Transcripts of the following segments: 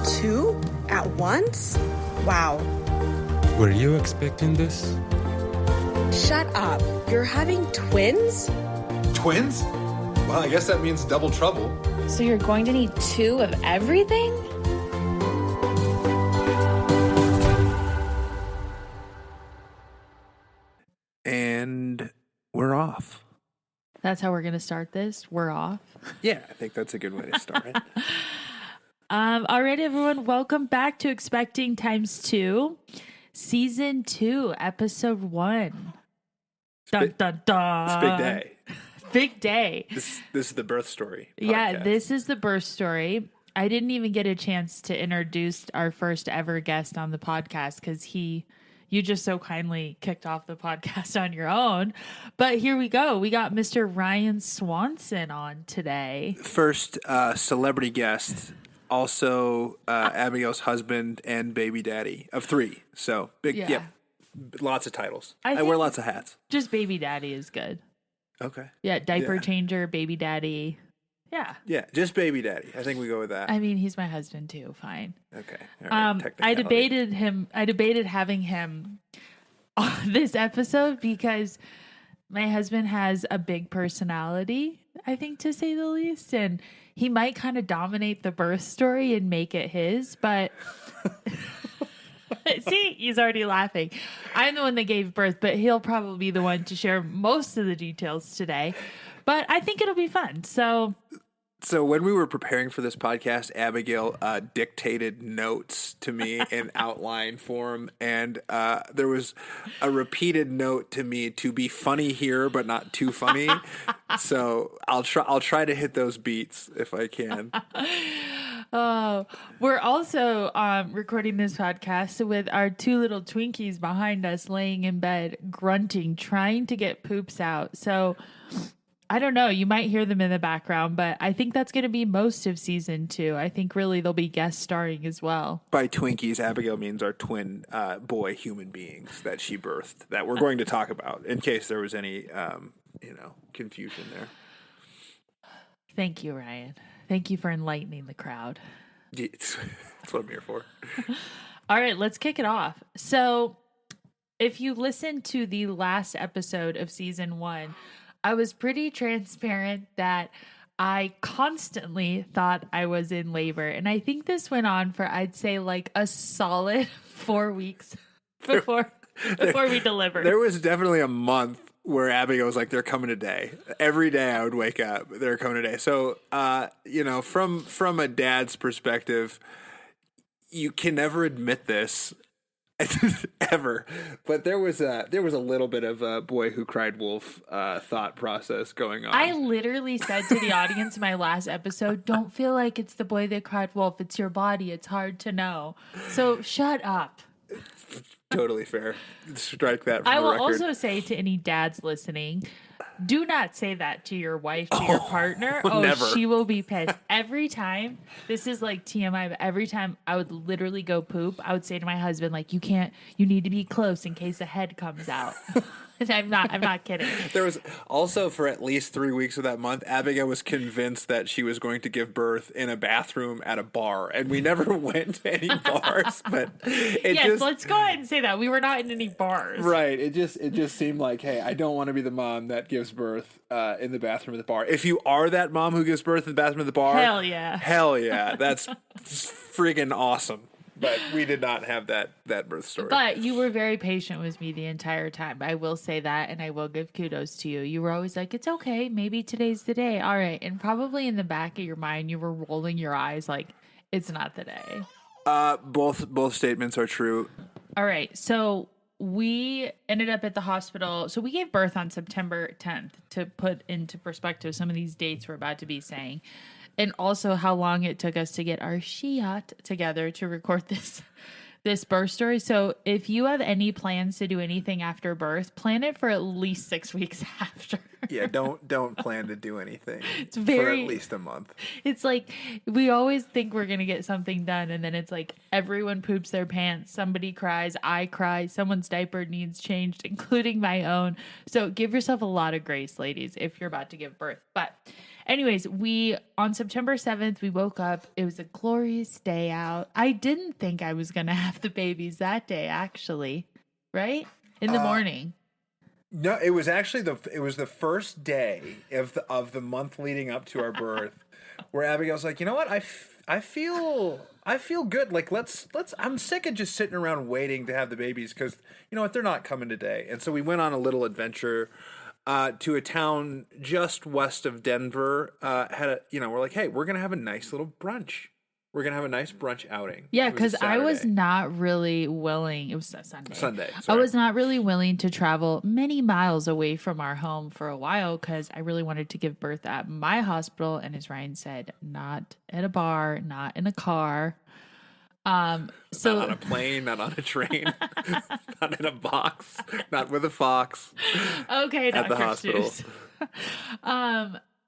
2 at once? Wow. Were you expecting this? Shut up. You're having twins? Twins? Well, I guess that means double trouble. So you're going to need 2 of everything? And we're off. That's how we're going to start this. We're off. Yeah, I think that's a good way to start it. All right, everyone. Welcome back to Expecting ×2, Season 2, Episode 1. Dun, dun, dun. It's a big day. Big day. This is the birth story podcast. Yeah, this is the birth story. I didn't even get a chance to introduce our first ever guest on the podcast because you just so kindly kicked off the podcast on your own. But here we go. We got Mr. Ryan Swanson on today. First celebrity guest, also Abigail's husband and baby daddy of 3. So big, Yeah. yep, lots of titles. I I wear think- lots of hats. Just baby daddy is good. Okay. Yeah, diaper Yeah. changer, baby daddy. Yeah. Yeah, just baby daddy. I think we go with that. I mean, he's my husband too. Fine. Okay. All right. I Technicality. debated having him on this episode because my husband has a big personality, I think, to say the least, and he might kind of dominate the birth story and make it his, but see, he's already laughing. I'm the one that gave birth, but he'll probably be the one to share most of the details today. But I think it'll be fun. So when we were preparing for this podcast, Abigail dictated notes to me in outline form, and there was a repeated note to me to be funny here, but not too funny. So I'll try to hit those beats if I can. Oh, we're also recording this podcast with our 2 little Twinkies behind us laying in bed, grunting, trying to get poops out. So I don't know. You might hear them in the background, but I think that's going to be most of season 2. I think really they'll be guest starring as well. By Twinkies, Abigail means our twin boy human beings that she birthed that we're going to talk about in case there was any, confusion there. Thank you, Ryan. Thank you for enlightening the crowd. It's what I'm here for. All right, let's kick it off. So if you listened to the last episode of season 1, I was pretty transparent that I constantly thought I was in labor. And I think this went on for, I'd say, like a solid 4 weeks before we delivered. There was definitely a month where Abigail was like, they're coming today. Every day I would wake up, they're coming today. So, from a dad's perspective, you can never admit this ever. But there was a little bit of a boy who cried wolf thought process going on. I literally said to the audience in my last episode, don't feel like it's the boy that cried wolf. It's your body. It's hard to know. So shut up. Totally fair. Strike that from I the will record. also say to any dads listening, do not say that to your wife, to your partner. Oh, never. She will be pissed. Every time, this is like TMI, but every time I would literally go poop, I would say to my husband, like, you need to be close in case the head comes out. I'm not kidding. There was also, for at least 3 weeks of that month, Abigail was convinced that she was going to give birth in a bathroom at a bar, and we never went to any bars. But let's go ahead and say that we were not in any bars. Right. It just seemed like, hey, I don't want to be the mom that gives birth in the bathroom of the bar. If you are that mom who gives birth in the bathroom of the bar, hell yeah, that's friggin' awesome. But we did not have that birth story. But you were very patient with me the entire time. I will say that, and I will give kudos to you. You were always like, it's okay. Maybe today's the day. All right. And probably in the back of your mind, you were rolling your eyes like, it's not the day. Both statements are true. All right. So we ended up at the hospital. So we gave birth on September 10th to put into perspective some of these dates we're about to be saying. And also how long it took us to get our shiat together to record this birth story. So if you have any plans to do anything after birth, plan it for at least 6 weeks after. Yeah, don't plan to do anything for at least a month. It's like we always think we're going to get something done, and then it's like everyone poops their pants, somebody cries, I cry, someone's diaper needs changed, including my own. So give yourself a lot of grace, ladies, if you're about to give birth. But Anyways, on September 7th, we woke up. It was a glorious day out. I didn't think I was going to have the babies that day, actually. Right? In the morning. No, it was actually the first day of the month leading up to our birth, where Abigail's like, you know what, I feel good. Like let's I'm sick of just sitting around waiting to have the babies because you know what, they're not coming today. And so we went on a little adventure to a town just west of Denver. We're like, hey, we're gonna have a nice little brunch. We're going to have a nice brunch outing. Yeah, because I was not really willing. It was a Sunday. Sorry. I was not really willing to travel many miles away from our home for a while because I really wanted to give birth at my hospital. And as Ryan said, not at a bar, not in a car. Not on a plane, not on a train, not in a box, not with a fox. Okay, at the hospital.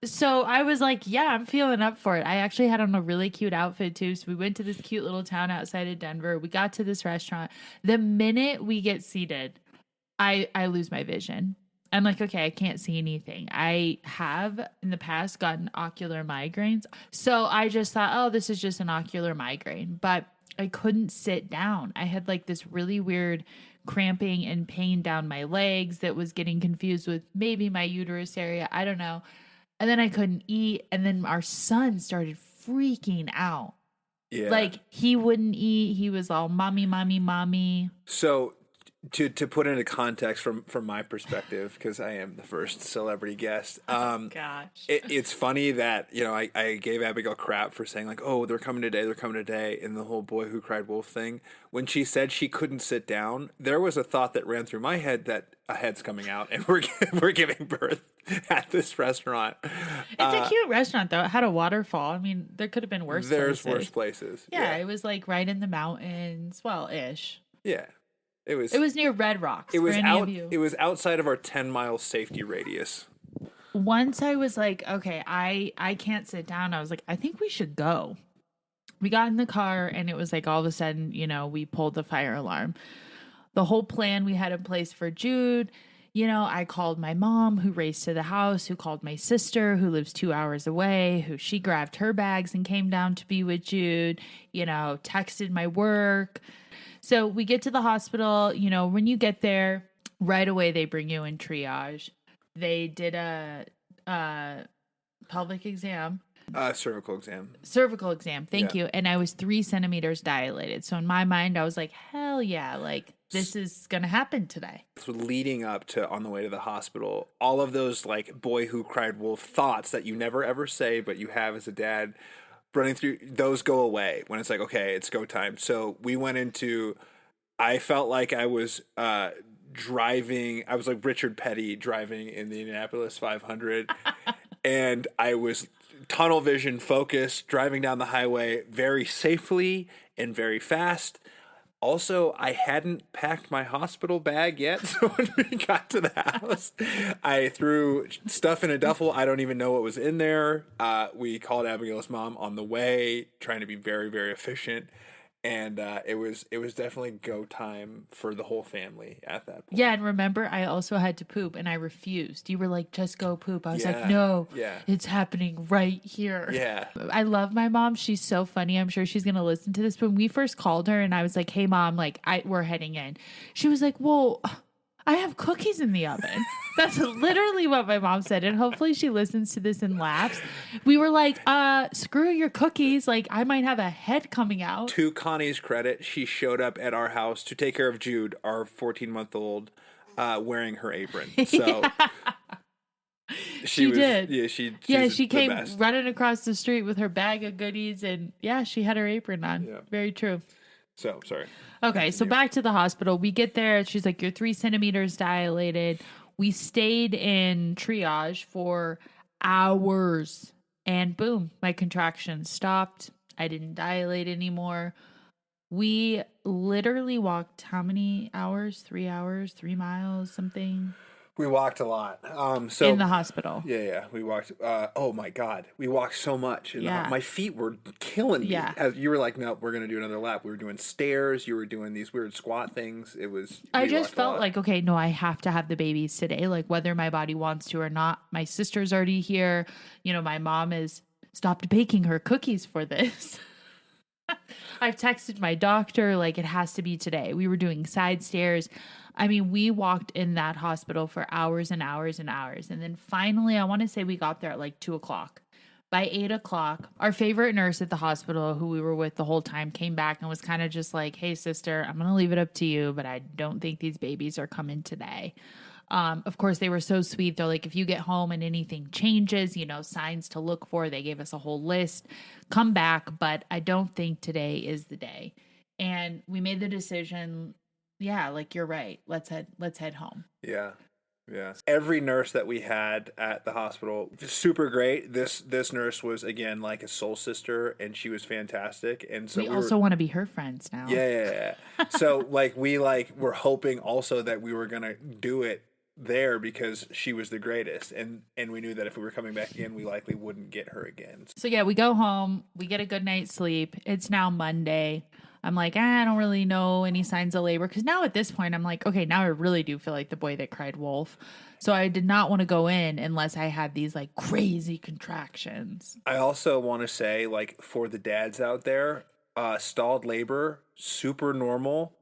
So I was like, yeah, I'm feeling up for it. I actually had on a really cute outfit too. So we went to this cute little town outside of Denver. We got to this restaurant. The minute we get seated, I lose my vision. I'm like, okay, I can't see anything. I have in the past gotten ocular migraines. So I just thought, oh, this is just an ocular migraine. But I couldn't sit down. I had like this really weird cramping and pain down my legs that was getting confused with maybe my uterus area. I don't know. And then I couldn't eat. And then our son started freaking out. Yeah. Like he wouldn't eat. He was all mommy, mommy, mommy. So to put into context from my perspective, because I am the first celebrity guest. Gosh. It's funny that, you know, I gave Abigail crap for saying like, oh, they're coming today. And the whole boy who cried wolf thing. When she said she couldn't sit down, there was a thought that ran through my head that a head's coming out and we're giving birth at this restaurant. It's a cute restaurant though. It had a waterfall. I mean, there could have been worse There's places. worse places. Yeah, it was like right in the mountains. Well, ish. Yeah. It was near Red Rocks. It was for any out. Of you. It was outside of our 10-mile safety radius. Once I was like, okay, I can't sit down. I was like, I think we should go. We got in the car and it was like all of a sudden, you know, we pulled the fire alarm. The whole plan we had in place for Jude, you know, I called my mom who raced to the house, who called my sister who lives 2 hours away, who she grabbed her bags and came down to be with Jude, you know, texted my work. So we get to the hospital, you know, when you get there, right away they bring you in triage. They did a pelvic exam. Cervical exam. Cervical exam. Thank you. And I was 3 centimeters dilated. So in my mind, I was like, hell yeah, like this is going to happen today. So leading up to on the way to the hospital, all of those like boy who cried wolf thoughts that you never ever say, but you have as a dad running through, those go away when it's like, okay, it's go time. So we went into, I felt like I was driving, I was like Richard Petty driving in the Indianapolis 500 and I was tunnel vision focused, driving down the highway very safely and very fast. Also, I hadn't packed my hospital bag yet, so when we got to the house, I threw stuff in a duffel. I don't even know what was in there. We called Abigail's mom on the way, trying to be very, very efficient. And it was definitely go time for the whole family at that point. Yeah, and remember, I also had to poop, and I refused. You were like, just go poop. I was like, no, it's happening right here. Yeah. I love my mom. She's so funny. I'm sure she's going to listen to this. But when we first called her, and I was like, hey, Mom, like, we're heading in. She was like, well, I have cookies in the oven. That's literally what my mom said. And hopefully she listens to this and laughs. We were like, screw your cookies. Like, I might have a head coming out. To Connie's credit, she showed up at our house to take care of Jude, our 14-month-old, wearing her apron. So she did. Yeah, she came best. running across the street with her bag of goodies. And yeah, she had her apron on. Yeah. Very true. So, sorry. Okay, so back to the hospital. We get there. She's like, you're 3 centimeters dilated. We stayed in triage for hours. And boom, my contractions stopped. I didn't dilate anymore. We literally walked how many hours? 3 hours, 3 miles, something? We walked a lot. So in the hospital. yeah, we walked. Oh my God, we walked so much. Yeah. My feet were killing me. Yeah. As you were like, nope, we're gonna do another lap. We were doing stairs. You were doing these weird squat things. It was. I we just walked a felt lot. like, okay, no, I have to have the babies today, like whether my body wants to or not. My sister's already here. You know, my mom has stopped baking her cookies for this. I've texted my doctor, like, it has to be today. We were doing side stairs. I mean, we walked in that hospital for hours and hours and hours. And then finally, I want to say we got there at like 2:00. By 8:00, our favorite nurse at the hospital, who we were with the whole time, came back and was kind of just like, hey, sister, I'm going to leave it up to you, but I don't think these babies are coming today. Of course, they were so sweet. They're like, if you get home and anything changes, you know, signs to look for. They gave us a whole list. Come back, but I don't think today is the day. And we made the decision. Yeah, like you're right. Let's head home. Yeah. Yeah. Every nurse that we had at the hospital, super great. This nurse was again like a soul sister, and she was fantastic. And so we also want to be her friends now. Yeah. So like we were hoping also that we were gonna do it there because she was the greatest, and we knew that if we were coming back again, we likely wouldn't get her again. So yeah, we go home, we get a good night's sleep. It's now Monday. I'm like, I don't really know any signs of labor. Because now at this point, I'm like, okay, now I really do feel like the boy that cried wolf. So I did not want to go in unless I had these like crazy contractions. I also want to say, like, for the dads out there, stalled labor, super normal.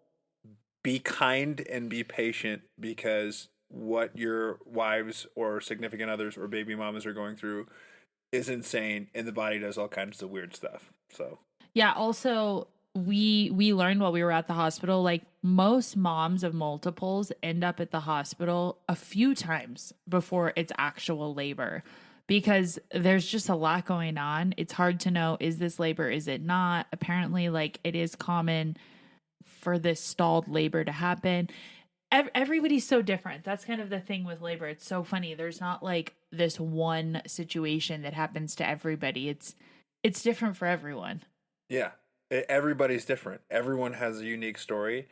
Be kind and be patient, because what your wives or significant others or baby mamas are going through is insane, and the body does all kinds of weird stuff. So yeah, also we learned while we were at the hospital, like most moms of multiples end up at the hospital a few times before it's actual labor, because there's just a lot going on. It's hard to know, is this labor, is it not? Apparently, like, it is common for this stalled labor to happen. Everybody's so different. That's kind of the thing with labor. It's so funny. There's not like this one situation that happens to everybody. It's different for everyone. yeah, everybody's different. Everyone has a unique story.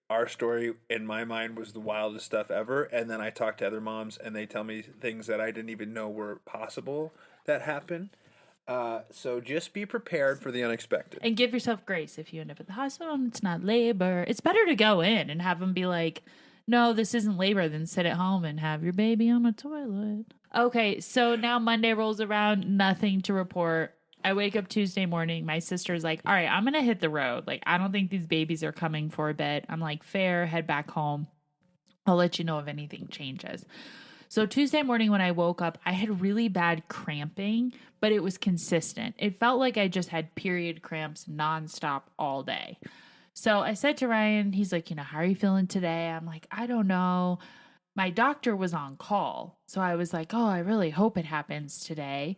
Our story, in my mind, was the wildest stuff ever. And then I talk to other moms, and they tell me things that I didn't even know were possible that happen. So just be prepared for the unexpected. And give yourself grace if you end up at the hospital and it's not labor. It's better to go in and have them be like, no, this isn't labor, than sit at home and have your baby on a toilet. Okay, so now Monday rolls around, nothing to report. I wake up Tuesday morning. My sister's like, all right, I'm going to hit the road. Like, I don't think these babies are coming for a bit. I'm like, fair, head back home. I'll let you know if anything changes. So Tuesday morning when I woke up, I had really bad cramping, but it was consistent. It felt like I just had period cramps nonstop all day. So I said to Ryan, he's like, you know, how are you feeling today? I'm like, I don't know. My doctor was on call. So I was like, oh, I really hope it happens today.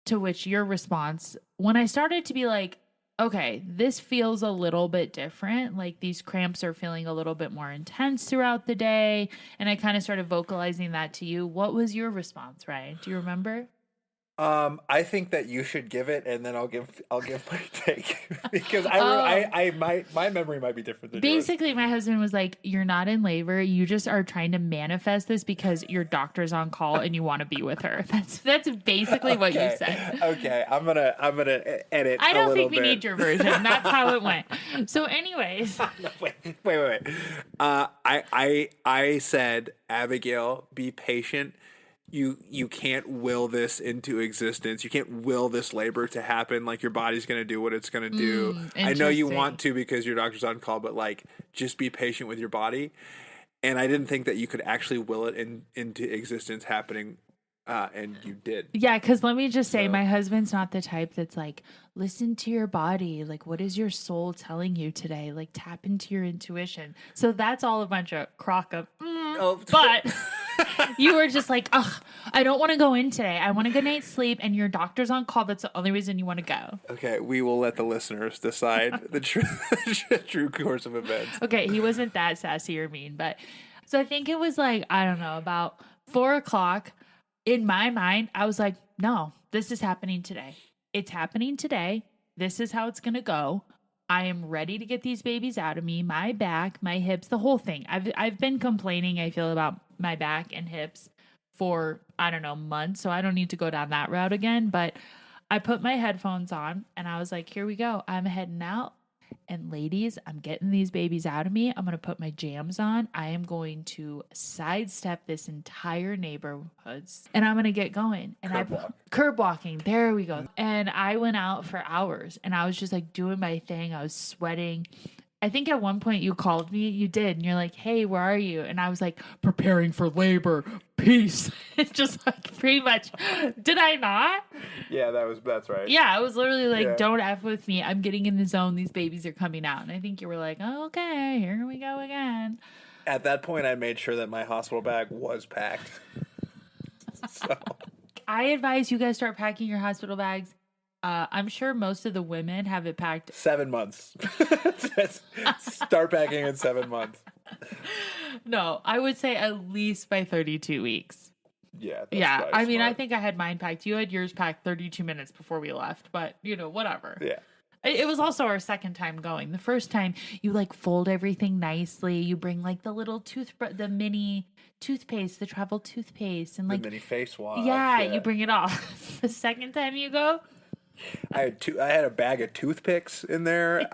To which your response, when I started to be like, okay, this feels a little bit different. Like these cramps are feeling a little bit more intense throughout the day. And I kind of started vocalizing that to you. What was your response, Ryan? Do you remember? I think that you should give it, and then I'll give my take because my memory might be different than yours. Basically, my husband was like, "You're not in labor. You just are trying to manifest this because your doctor's on call and you want to be with her." That's basically what you said. Okay, I'm gonna edit. I don't think we bit. need your version. That's how it went. So, anyways, wait. I said, Abigail, be patient. You can't will this into existence. You can't will this labor to happen. Like, your body's going to do what it's going to do. I know you want to because your doctor's on call, but like, just be patient with your body. And I didn't think that you could actually will it into existence happening. And you did. Yeah, because let me just say, my husband's not the type that's like, listen to your body. Like, what is your soul telling you today? Like, tap into your intuition. So that's all a bunch of crock of, but you were just like, ugh, I don't want to go in today. I want a good night's sleep, and your doctor's on call. That's the only reason you want to go. Okay, we will let the listeners decide the true course of events. Okay, he wasn't that sassy or mean, but so I think it was like, I don't know, about 4:00. In my mind, I was like, no, this is happening today. It's happening today. This is how it's going to go. I am ready to get these babies out of me, my back, my hips, the whole thing. I've been complaining, I feel, about my back and hips for, I don't know, months. So I don't need to go down that route again. But I put my headphones on and I was like, here we go. I'm heading out. And ladies, I'm getting these babies out of me. I'm going to put my jams on. I am going to sidestep this entire neighborhoods and I'm going to get going. And curb walking. There we go. And I went out for hours and I was just like doing my thing. I was sweating. I think at one point you called me. You did. And you're like, hey, where are you? And I was like, preparing for labor. Peace. It's just like pretty much. Did I not? Yeah, that's right. Yeah, I was literally like, don't F with me. I'm getting in the zone. These babies are coming out. And I think you were like, oh, okay, here we go again. At that point, I made sure that my hospital bag was packed. So I advise you guys start packing your hospital bags. I'm sure most of the women have it packed. 7 months. Start packing in 7 months. No, I would say at least by 32 weeks. Yeah. Yeah. I mean, smart. I think I had mine packed. You had yours packed 32 minutes before we left, but whatever. Yeah. It was also our second time going. The first time you like fold everything nicely. You bring like the little the mini toothpaste, the travel toothpaste, and like the mini face wash. Yeah, you bring it all. The second time you go, I had a bag of toothpicks in there.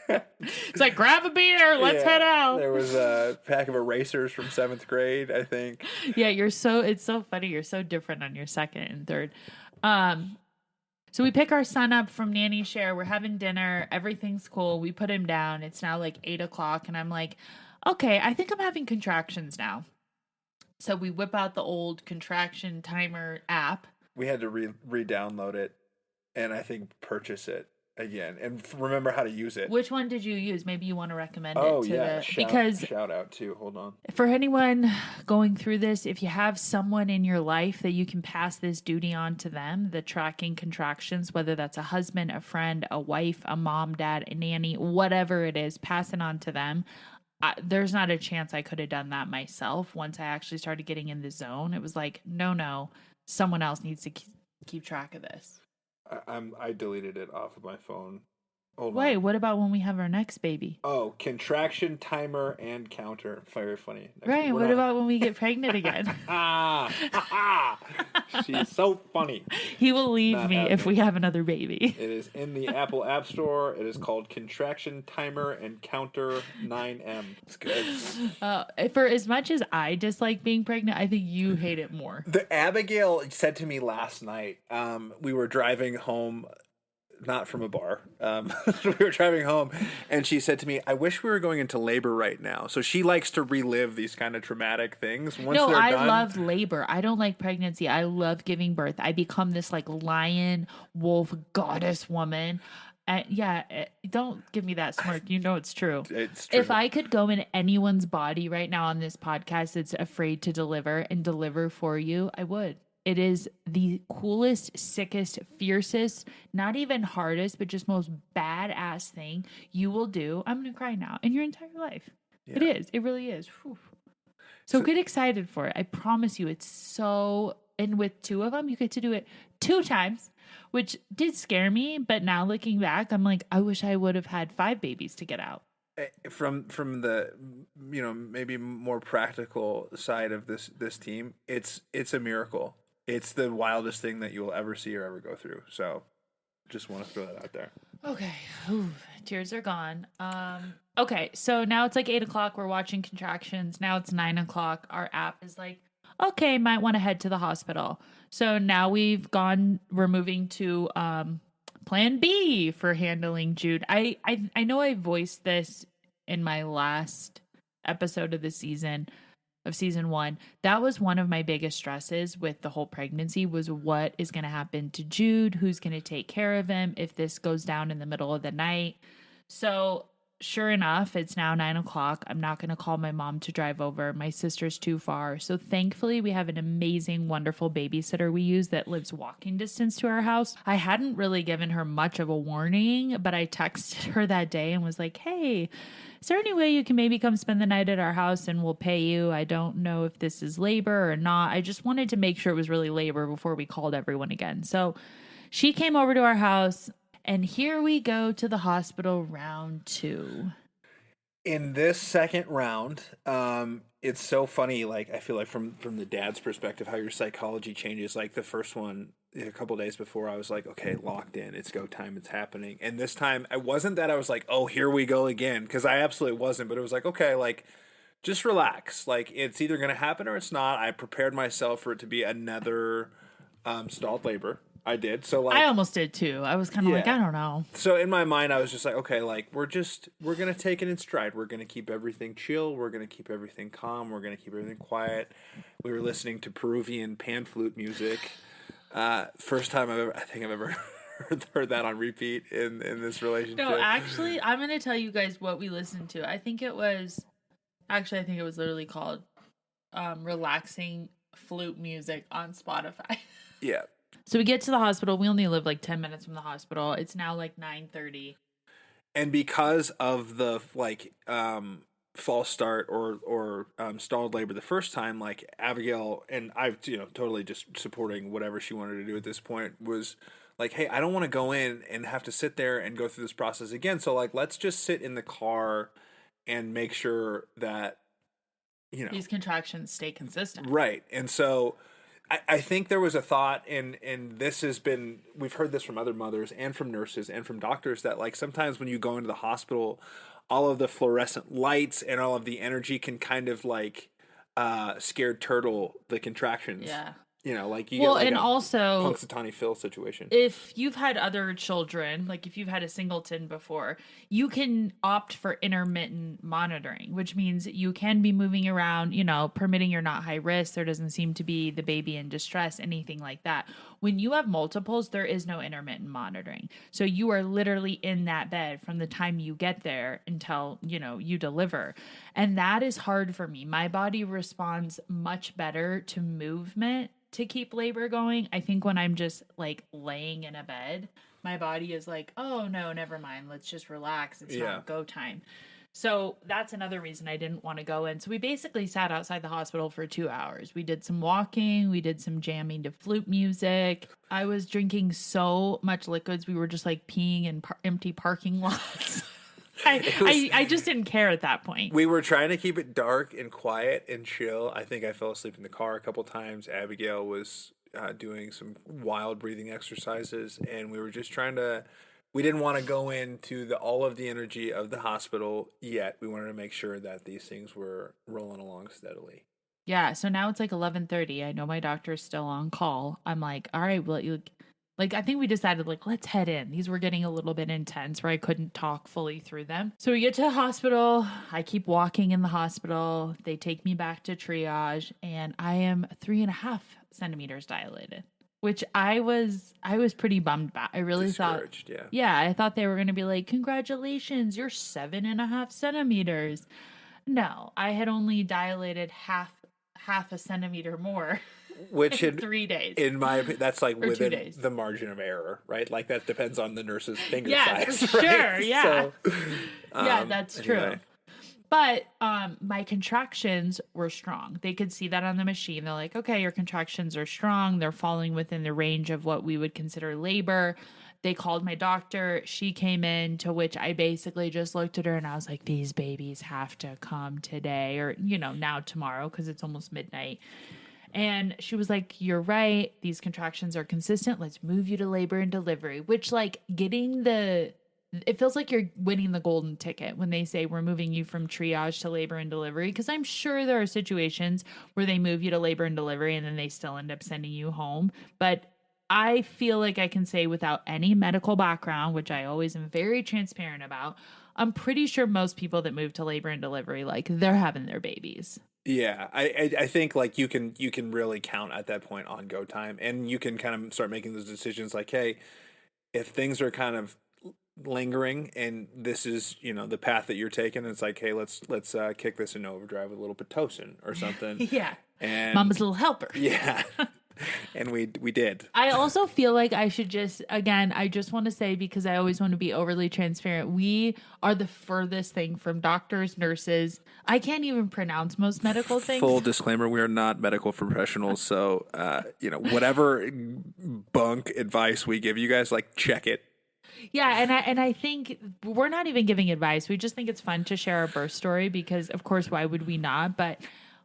It's like, grab a beer, let's head out. There was a pack of erasers from 7th grade, I think. Yeah, it's so funny. You're so different on your second and third. So we pick our son up from nanny share. We're having dinner. Everything's cool. We put him down. It's now like 8:00 and I'm like, okay, I think I'm having contractions now. So we whip out the old contraction timer app. We had to re-download it and I think purchase it again and remember how to use it. Which one did you use? Maybe you want to recommend it to because shout out too. Hold on. For anyone going through this, if you have someone in your life that you can pass this duty on to them, the tracking contractions, whether that's a husband, a friend, a wife, a mom, dad, a nanny, whatever it is, pass it on to them. There's not a chance I could have done that myself. Once I actually started getting in the zone, it was like, no, someone else needs to keep track of this. I deleted it off of my phone. Wait, what about when we have our next baby? Oh, contraction timer and counter. Very funny. Right. What about when we get pregnant again? She's so funny. He will leave me if we have another baby. It is in the Apple App Store. It is called Contraction Timer and Counter 9M. It's good. For as much as I dislike being pregnant, I think you hate it more. The Abigail said to me last night, we were driving home, not from a bar. We were driving home and she said to me, I wish we were going into labor right now. So she likes to relive these kind of traumatic things. I love labor. I don't like pregnancy. I love giving birth. I become this like lion, wolf, goddess woman. Don't give me that smirk. You know it's true. It's true. If I could go in anyone's body right now on this podcast that's afraid to deliver and deliver for you, I would. It is the coolest, sickest, fiercest, not even hardest, but just most badass thing you will do. I'm going to cry now in your entire life. Yeah. It is. It really is. Whew. So get excited for it. I promise you it's so, and with 2 of them, you get to do it 2 times, which did scare me. But now looking back, I'm like, I wish I would have had 5 babies to get out. From the maybe more practical side of this team, it's a miracle. It's the wildest thing that you will ever see or ever go through. So just want to throw that out there. Okay. Ooh, tears are gone. Okay. So now it's like 8:00. We're watching contractions. Now it's 9:00. Our app is like, okay, might want to head to the hospital. So now we're moving to, plan B for handling Jude. I know I voiced this in my last episode of the season. Of season 1, that was one of my biggest stresses with the whole pregnancy was what is going to happen to Jude, who's going to take care of him if this goes down in the middle of the night. So sure enough, it's now 9:00. I'm not going to call my mom to drive over. My sister's too far. So thankfully we have an amazing, wonderful babysitter we use that lives walking distance to our house. I hadn't really given her much of a warning, but I texted her that day and was like, hey, is there any way you can maybe come spend the night at our house and we'll pay you? I don't know if this is labor or not. I just wanted to make sure it was really labor before we called everyone again. So she came over to our house and here we go to the hospital round 2. In this second round, it's so funny. Like, I feel like from the dad's perspective, how your psychology changes. Like the first one, a couple days before, I was like, okay, locked in. It's go time. It's happening. And this time, I wasn't that. I was like, oh, here we go again, because I absolutely wasn't. But it was like, okay, like, just relax. Like, it's either going to happen or it's not. I prepared myself for it to be another stalled labor. I did. So like, I almost did too. I was kind of like, I don't know. So in my mind, I was just like, okay, like we're going to take it in stride. We're going to keep everything chill. We're going to keep everything calm. We're going to keep everything quiet. We were listening to Peruvian pan flute music. First time I think I've ever heard that on repeat in this relationship. No, actually, I'm going to tell you guys what we listened to. I think it was literally called relaxing flute music on Spotify. Yeah. So we get to the hospital. We only live like 10 minutes from the hospital. It's now like 9:30. And because of the false start or stalled labor the first time, like Abigail and I, totally just supporting whatever she wanted to do at this point, was like, hey, I don't want to go in and have to sit there and go through this process again. So like, let's just sit in the car and make sure that, these contractions stay consistent. Right. And so I think there was a thought, and this has been, we've heard this from other mothers and from nurses and from doctors, that like sometimes when you go into the hospital, all of the fluorescent lights and all of the energy can kind of like scared turtle the contractions. Yeah. Like you get like and a also Punxsutawney Phil situation. If you've had other children, like if you've had a singleton before, you can opt for intermittent monitoring, which means you can be moving around, permitting you're not high risk. There doesn't seem to be the baby in distress, anything like that. When you have multiples, there is no intermittent monitoring. So you are literally in that bed from the time you get there until, you deliver. And that is hard for me. My body responds much better to movement to keep labor going. I think when I'm just like laying in a bed, my body is like, oh no, never mind. Let's just relax. It's not go time. So that's another reason I didn't want to go in. So we basically sat outside the hospital for 2 hours. We did some walking. We did some jamming to flute music. I was drinking so much liquids. We were just like peeing in empty parking lots. I just didn't care at that point. We were trying to keep it dark and quiet and chill. I think I fell asleep in the car a couple times. Abigail was doing some wild breathing exercises, and we were just we didn't want to go into all of the energy of the hospital yet. We wanted to make sure that these things were rolling along steadily. Yeah, so now it's like 11:30. I know my doctor's still on call. I'm like, all right, well, I think we decided, let's head in. These were getting a little bit intense where I couldn't talk fully through them. So we get to the hospital. I keep walking in the hospital. They take me back to triage, and I am 3.5 centimeters dilated, which I was pretty bummed about. I really thought, I thought they were going to be like, congratulations, you're 7.5 centimeters. No, I had only dilated half a centimeter more. Which in 3 days, in my opinion, that's like within the margin of error, right? Like that depends on the nurse's finger size, for right? sure. Yeah, So, that's true. But my contractions were strong. They could see that on the machine. They're like, okay, your contractions are strong. They're falling within the range of what we would consider labor. They called my doctor. She came in, to which I basically just looked at her and I was like, these babies have to come today, or now tomorrow, because it's almost midnight. And she was like, you're right. These contractions are consistent. Let's move you to labor and delivery, which it feels like you're winning the golden ticket when they say we're moving you from triage to labor and delivery. Because I'm sure there are situations where they move you to labor and delivery and then they still end up sending you home. But I feel like I can say, without any medical background, which I always am very transparent about, I'm pretty sure most people that move to labor and delivery, they're having their babies. Yeah, I think you can really count at that point on go time, and you can kind of start making those decisions like, hey, if things are kind of lingering and this is the path that you're taking, it's like, hey, let's kick this into overdrive with a little Pitocin or something. Yeah, and Mama's little helper. Yeah. And we did. I also feel like I should I just want to say, because I always want to be overly transparent, we are the furthest thing from doctors, nurses. I can't even pronounce most medical things. Full disclaimer, we are not medical professionals. So, whatever bunk advice we give you guys, check it. Yeah, and I think we're not even giving advice. We just think it's fun to share our birth story because, of course, why would we not? But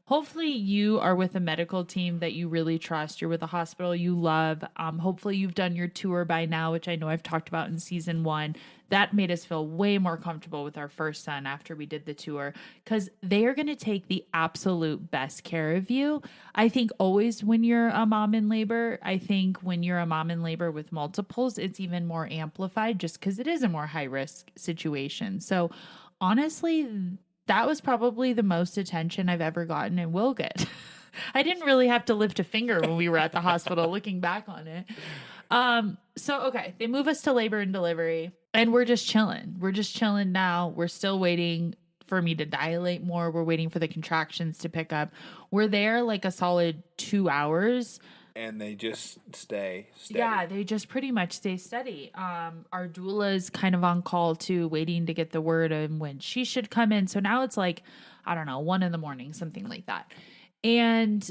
hopefully you are with a medical team that you really trust. You're with a hospital you love. Hopefully you've done your tour by now, which I know I've talked about in season 1. That made us feel way more comfortable with our first son after we did the tour, because they are going to take the absolute best care of you. I think always when you're a mom in labor, I think when you're a mom in labor with multiples, it's even more amplified just because it is a more high risk situation. So honestly, that was probably the most attention I've ever gotten and will get. I didn't really have to lift a finger when we were at the hospital looking back on it. So, okay, they move us to labor and delivery and we're just chilling. We're just chilling now. We're still waiting for me to dilate more. We're waiting for the contractions to pick up. We're there like a solid 2 hours. And they just stay steady. Yeah, they just pretty much stay steady. Our doula is kind of on call too, waiting to get the word on when she should come in. So now it's like, I don't know, 1 a.m, something like that. And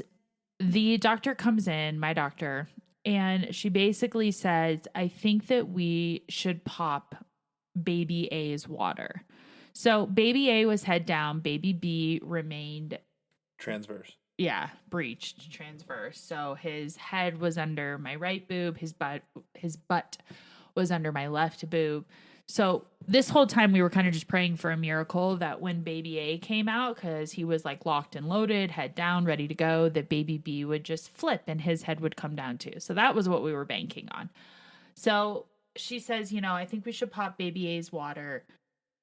the doctor comes in, my doctor, and she basically says, I think that we should pop baby A's water. So baby A was head down, baby B remained transverse. Yeah, breeched, transverse. So his head was under my right boob, his butt was under my left boob. So this whole time we were kind of just praying for a miracle that when baby A came out, because he was like locked and loaded, head down, ready to go, that baby B would just flip and his head would come down too. So that was what we were banking on. So she says, I think we should pop baby A's water.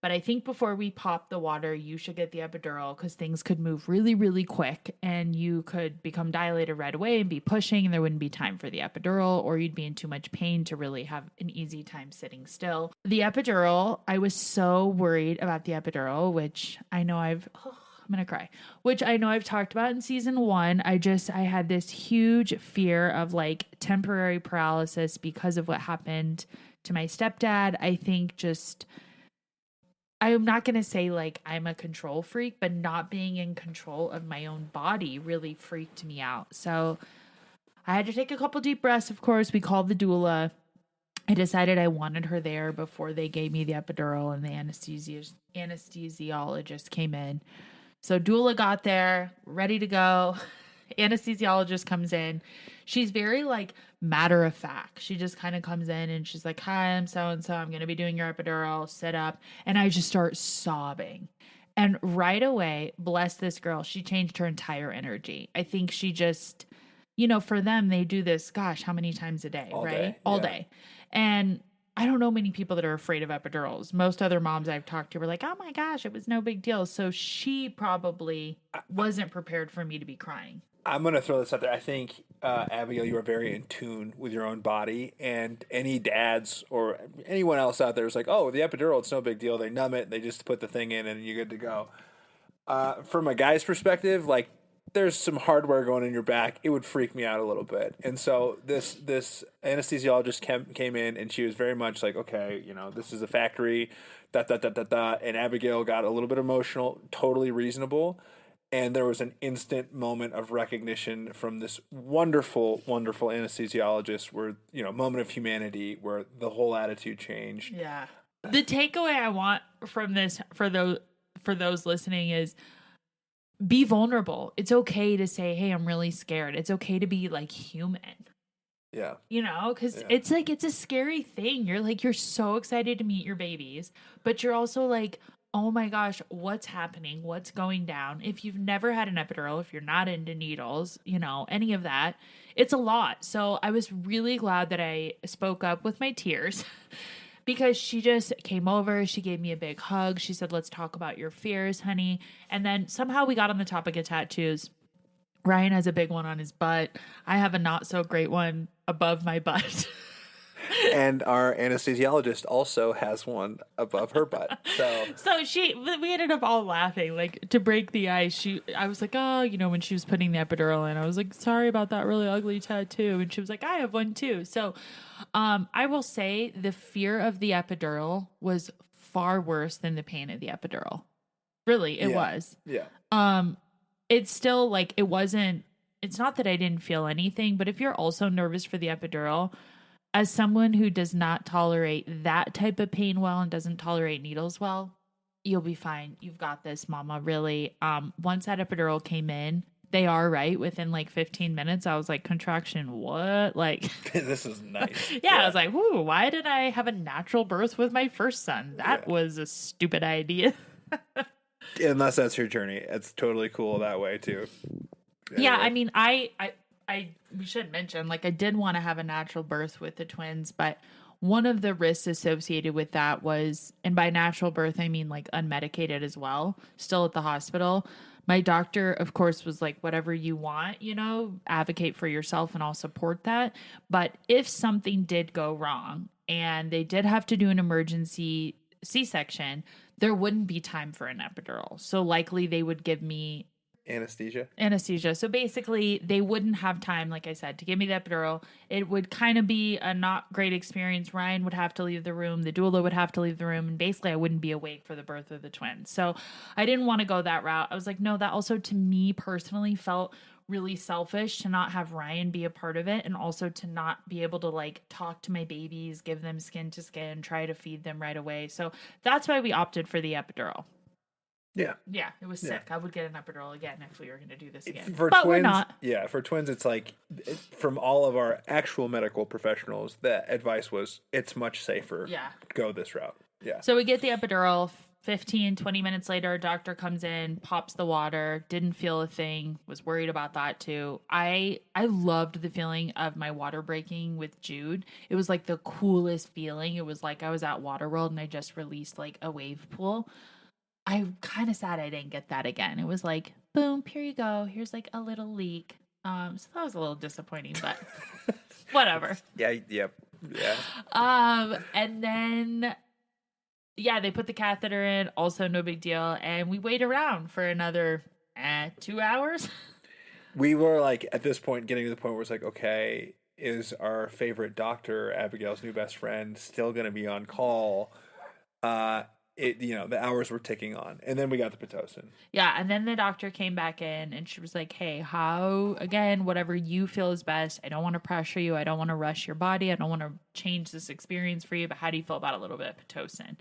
But I think before we pop the water, you should get the epidural because things could move really, really quick and you could become dilated right away and be pushing and there wouldn't be time for the epidural, or you'd be in too much pain to really have an easy time sitting still. The epidural, I was so worried about the epidural, which I know I'm going to cry, which I know I've talked about in season 1. I had this huge fear of like temporary paralysis because of what happened to my stepdad. I think I'm not going to say like I'm a control freak, but not being in control of my own body really freaked me out. So I had to take a couple deep breaths. Of course, we called the doula. I decided I wanted her there before they gave me the epidural and the anesthesiologist came in. So doula got there, ready to go. Anesthesiologist comes in. She's very like matter of fact. She just kind of comes in and she's like, hi, I'm so-and-so. I'm going to be doing your epidural. Sit up. And I just start sobbing. And right away, bless this girl, she changed her entire energy. I think she just, for them, they do this, gosh, how many times a day, right? All day. And I don't know many people that are afraid of epidurals. Most other moms I've talked to were like, oh my gosh, it was no big deal. So she probably wasn't prepared for me to be crying. I'm going to throw this out there. I think, Abigail, you are very in tune with your own body, and any dads or anyone else out there is like, oh, the epidural, it's no big deal. They numb it. They just put the thing in and you're good to go. From a guy's perspective, like there's some hardware going in your back. It would freak me out a little bit. And so this anesthesiologist came in and she was very much like, okay, this is a factory, and Abigail got a little bit emotional, totally reasonable. And there was an instant moment of recognition from this wonderful, wonderful anesthesiologist where, moment of humanity where the whole attitude changed. Yeah. The takeaway I want from this for those listening is be vulnerable. It's okay to say, hey, I'm really scared. It's okay to be like human. Yeah. Because it's like, it's a scary thing. You're so excited to meet your babies, but you're also like, oh my gosh, what's happening? What's going down? If you've never had an epidural, if you're not into needles, any of that, it's a lot. So I was really glad that I spoke up with my tears because she just came over. She gave me a big hug. She said, let's talk about your fears, honey. And then somehow we got on the topic of tattoos. Ryan has a big one on his butt. I have a not so great one above my butt. And our anesthesiologist also has one above her butt. So we ended up all laughing, like to break the ice. I was like, oh, when she was putting the epidural in, I was like, sorry about that really ugly tattoo. And she was like, I have one too. So, I will say the fear of the epidural was far worse than the pain of the epidural. Really, it was. Yeah. It's still like, it's not that I didn't feel anything, but if you're also nervous for the epidural, as someone who does not tolerate that type of pain well and doesn't tolerate needles well, you'll be fine. You've got this, mama. Really. Once that epidural came in, they are right. Within like 15 minutes, I was like, contraction, what? Like, This is nice. yeah, I was like, whoo, why did I have a natural birth with my first son? That was a stupid idea. Unless that's your journey. It's totally cool that way too. Yeah, Anyway. I mean, we should mention, like, I did want to have a natural birth with the twins, but one of the risks associated with that was, and by natural birth, I mean like unmedicated as well, still at the hospital. My doctor, of course, was like, whatever you want, advocate for yourself and I'll support that. But if something did go wrong and they did have to do an emergency C-section, there wouldn't be time for an epidural. So likely they would give me Anesthesia. So basically, they wouldn't have time, like I said, to give me the epidural. It would kind of be a not great experience. Ryan would have to leave the room. The doula would have to leave the room. And basically, I wouldn't be awake for the birth of the twins. So I didn't want to go that route. I was like, no, that also to me personally felt really selfish to not have Ryan be a part of it, and also to not be able to like talk to my babies, give them skin to skin, try to feed them right away. So that's why we opted for the epidural. Yeah, it was sick. I would get an epidural again if we were going to do this again. For but twins, we're not. Yeah, for twins, it's like from all of our actual medical professionals, the advice was it's much safer. Yeah. Go this route. Yeah. So we get the epidural. 15, 20 minutes later, a doctor comes in, pops the water, didn't feel a thing, was worried about that too. I loved the feeling of my water breaking with Jude. It was like the coolest feeling. It was like I was at Waterworld and I just released like a wave pool. I'm kind of sad I didn't get that again. It was like, boom, here you go. Here's like a little leak. So that was a little disappointing, but whatever. Yeah. And then, yeah, they put the catheter in. Also, no big deal. And we wait around for another 2 hours. We were like at this point getting to the point where it's like, okay, is our favorite doctor, Abigail's new best friend, still going to be on call? The hours were ticking on, and then we got the Pitocin. Yeah, and then the doctor came back in, and she was like, hey, whatever you feel is best. I don't want to pressure you. I don't want to rush your body. I don't want to change this experience for you, but how do you feel about a little bit of Pitocin?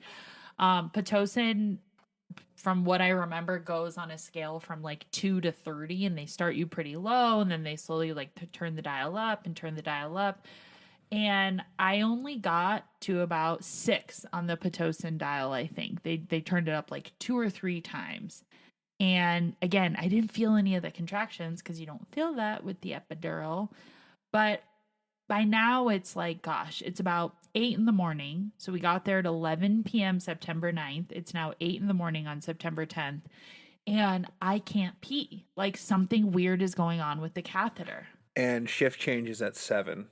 Pitocin, from what I remember, goes on a scale from like 2 to 30, and they start you pretty low, and then they slowly like turn the dial up and turn the dial up. And I only got to about 6 on the Pitocin dial, I think. They turned it up like 2 or 3 times. And again, I didn't feel any of the contractions because you don't feel that with the epidural. But by now it's like, gosh, it's about 8 in the morning. So we got there at 11 p.m. September 9th. It's now 8 in the morning on September 10th. And I can't pee. Like something weird is going on with the catheter. And shift changes at 7.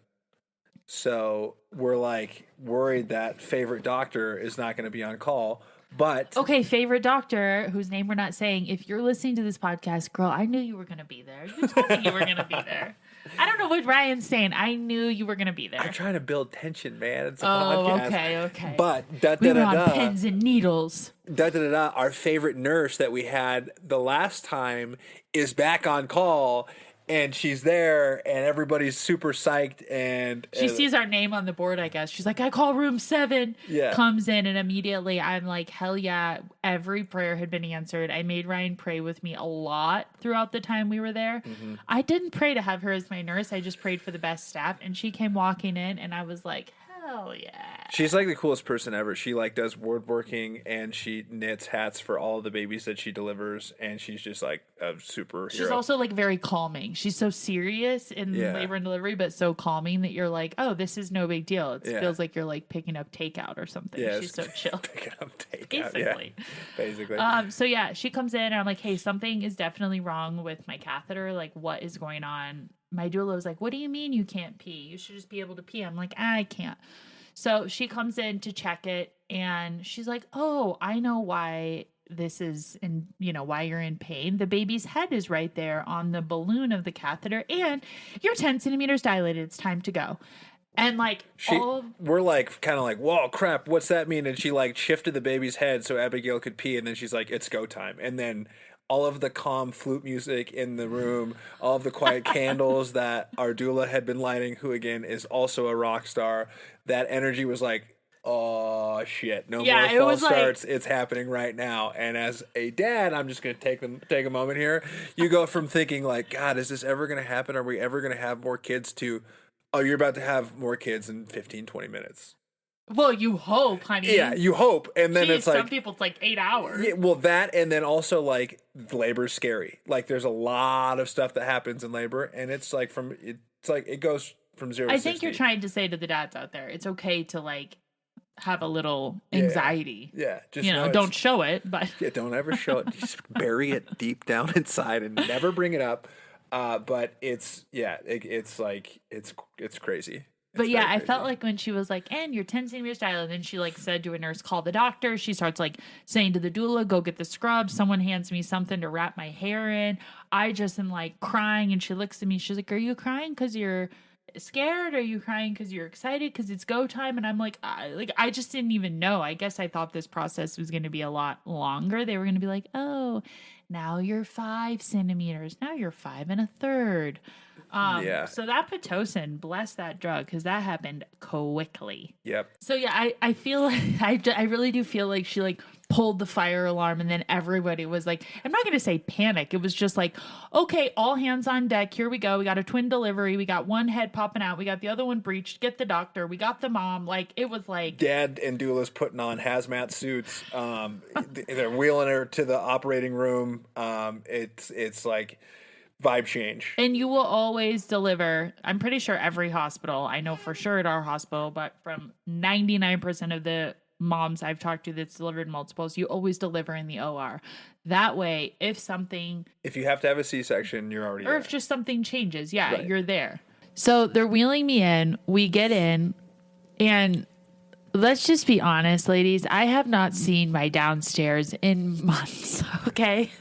So we're like worried that favorite doctor is not going to be on call. But okay, favorite doctor, whose name we're not saying, if you're listening to this podcast, girl, I knew you were going to be there. You told me you were going to be there. I don't know what Ryan's saying. I knew you were going to be there. I'm trying to build tension, man. It's a podcast. Okay. But we were on pins and needles. Our favorite nurse that we had the last time is back on call. And she's there, and everybody's super psyched. And she sees our name on the board, I guess. She's like, I call room 7. Yeah. Comes in, and immediately I'm like, hell yeah. Every prayer had been answered. I made Ryan pray with me a lot throughout the time we were there. Mm-hmm. I didn't pray to have her as my nurse. I just prayed for the best staff. And she came walking in, and I was like, hell yeah. She's like the coolest person ever. She like does woodworking and she knits hats for all of the babies that she delivers, and she's just like a superhero. She's also like very calming. She's so serious in labor and delivery, but so calming that you're like, oh, this is no big deal. It feels like you're like picking up takeout or something. Yeah, she's so chill. Picking up takeout. Basically. So yeah, she comes in and I'm like, hey, something is definitely wrong with my catheter. Like, what is going on? My doula was like, what do you mean you can't pee? You should just be able to pee. I'm like, I can't. So she comes in to check it, and she's like, oh, I know why this is, and why you're in pain. The baby's head is right there on the balloon of the catheter, and you're 10 centimeters dilated. It's time to go. And like, we're like, kind of like, whoa, crap, what's that mean? And she like shifted the baby's head so Abigail could pee, and then she's like, it's go time. And then all of the calm flute music in the room, all of the quiet candles that our doula had been lighting, who again is also a rock star, that energy was like, oh shit, no Yeah, more it false was like- starts. It's happening right now. And as a dad, I'm just going to take a moment here. You go from thinking like, God, is this ever going to happen? Are we ever going to have more kids to, oh, you're about to have more kids in 15, 20 minutes. Well, you hope, honey. Yeah, you hope. And then Jeez, it's like, some people it's like 8 hours. yeah, well, that, and then also like labor's scary. Like there's a lot of stuff that happens in labor, and it's like it goes from 0 to I think 60. you're trying to say to the dads out there, it's okay to like have a little anxiety. Yeah, just You know, it's- don't show it, but Yeah, don't ever show it. Just bury it deep down inside and never bring it up. But it's like it's crazy. But It's yeah, very I felt crazy. like when she was like, and you're 10 centimeters dilated, and then she like said to a nurse, call the doctor. She starts like saying to the doula, go get the scrub. Someone hands me something to wrap my hair in. I just am like crying, and she looks at me. She's like, are you crying because you're scared? Are you crying because you're excited because it's go time? And I'm like, I just didn't even know. I guess I thought this process was going to be a lot longer. They were going to be like, oh, now you're 5 centimeters. Now you're 5 1/3. Yeah. So that Pitocin, bless that drug, because that happened quickly. Yep. So yeah, I feel like I really do feel like she like pulled the fire alarm, and then everybody was like, I'm not going to say panic. It was just like, okay, all hands on deck. Here we go. We got a twin delivery. We got one head popping out. We got the other one breached. Get the doctor. We got the mom. Like it was like Dad and doula's putting on hazmat suits. They're wheeling her to the operating room. It's like vibe change. And you will always deliver. I'm pretty sure every hospital, I know for sure at our hospital, but from 99% of the moms I've talked to that's delivered multiples, you always deliver in the OR. That way, if If you have to have a C-section, you're already or there. if just something changes, yeah, Right. you're there. So they're wheeling me in. We get in, and let's just be honest, ladies. I have not seen my downstairs in months. Okay,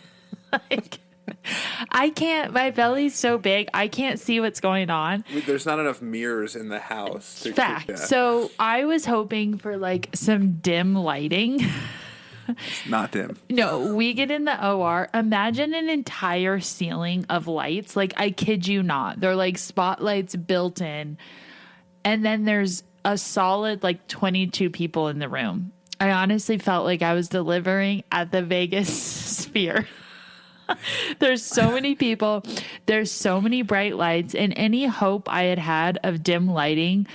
like I can't. My belly's so big, I can't see what's going on. There's not enough mirrors in the house. Fact. Yeah. So I was hoping for like some dim lighting. Not dim. No, we get in the OR. Imagine an entire ceiling of lights. Like, I kid you not. They're like spotlights built in. And then there's a solid like 22 people in the room. I honestly felt like I was delivering at the Vegas Sphere. There's so many people. There's so many bright lights. And any hope I had of dim lighting,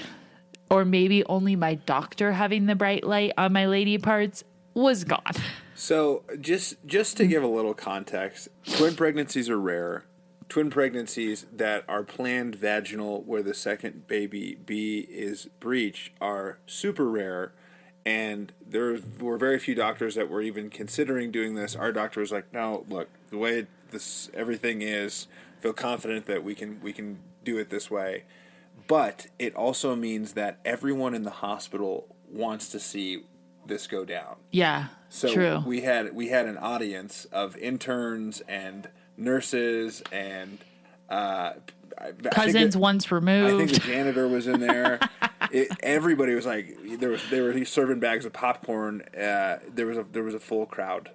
or maybe only my doctor having the bright light on my lady parts, was gone. So just to give a little context, twin pregnancies are rare. Twin pregnancies that are planned vaginal, where the second baby B is breech, are super rare. And there were very few doctors that were even considering doing this. Our doctor was like, no, look, the way this everything is, feel confident that we can do it this way. But it also means that everyone in the hospital wants to see this go down. Yeah, So true. we had an audience of interns and nurses and Cousins once I removed. think the janitor was in there. Everybody was like, they were serving bags of popcorn. There was a full crowd,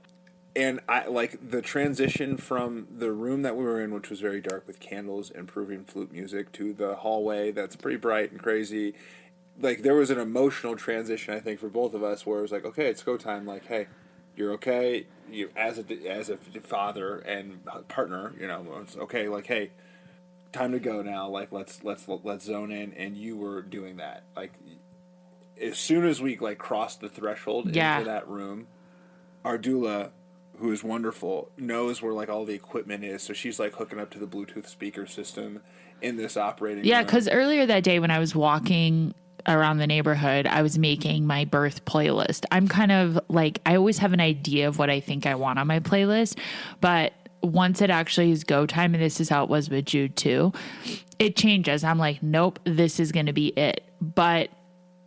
and I like the transition from the room that we were in, which was very dark with candles and Peruvian flute music, to the hallway that's pretty bright and crazy. Like there was an emotional transition, I think, for both of us, where it was like, okay, it's go time. Like, hey, you're okay. You as a father and partner, you know, it's okay. Like, hey, time to go now. Like, let's zone in. And you were doing that. Like, as soon as we like crossed the threshold into that room, our doula, who is wonderful, knows where like all the equipment is. So she's like hooking up to the Bluetooth speaker system in this operating Yeah, room. because earlier that day when I was walking around the neighborhood, I was making my birth playlist. I'm kind of like, I always have an idea of what I think I want on my playlist, but once it actually is go time, and this is how it was with Jude too, it changes. I'm like, nope, this is going to be it. But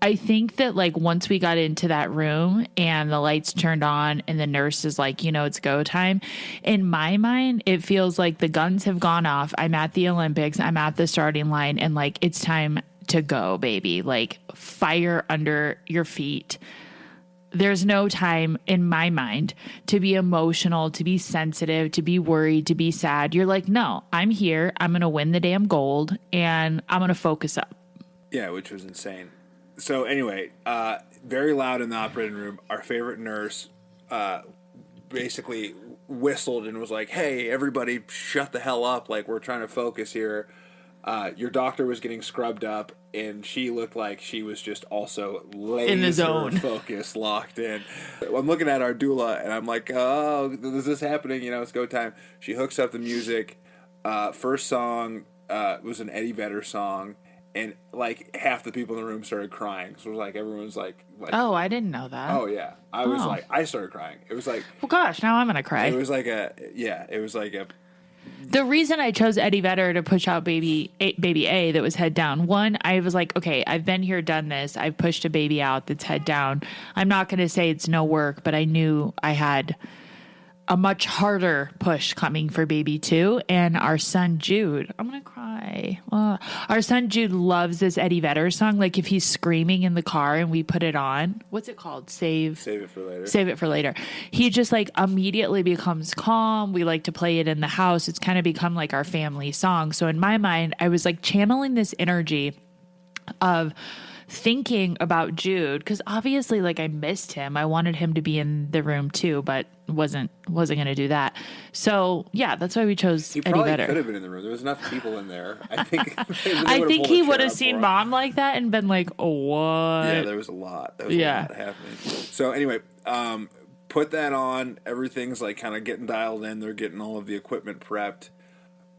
I think that like once we got into that room and the lights turned on and the nurse is like, you know, it's go time. In my mind, it feels like the guns have gone off. I'm at the Olympics. I'm at the starting line, and like, it's time to go, baby. Like, fire under your feet. There's no time in my mind to be emotional, to be sensitive, to be worried, to be sad. You're like, no, I'm here. I'm going to win the damn gold, and I'm going to focus up. Yeah, which was insane. So anyway, very loud in the operating room. Our favorite nurse basically whistled and was like, "Hey, everybody, shut the hell up! Like, we're trying to focus here." Your doctor was getting scrubbed up, and she looked like she was just also laser In the zone. focused, locked in. I'm looking at our doula, and I'm like, "Oh, is this happening? You know, it's go time." She hooks up the music. First song was an Eddie Vedder song, and like half the people in the room started crying. So it was like everyone's like Oh, I didn't know that. "Oh yeah!" I was Oh. like, I started crying. It was like Well, gosh, now I'm gonna cry. it was like a The reason I chose Eddie Vedder to push out baby A that was head down, one, I was like, okay, I've been here, done this. I've pushed a baby out that's head down. I'm not going to say it's no work, but I knew I had a much harder push coming for baby 2. And our son Jude, I'm going to cry. Our son Jude loves this Eddie Vedder song. Like if he's screaming in the car and we put it on, what's it called? Save It for later. Save it for later. He just like immediately becomes calm. We like to play it in the house. It's kind of become like our family song. So in my mind, I was like channeling this energy of thinking about Jude, because obviously like I missed him. I wanted him to be in the room too, but wasn't going to do that. So yeah, that's why we chose He Eddie probably Vedder. could have been in the room. There was enough people in there. I think. I think he would have seen Mom like that and been like, "Oh, what?" Yeah, there was a lot. There was a lot happening. So anyway, put that on. Everything's like kind of getting dialed in. They're getting all of the equipment prepped.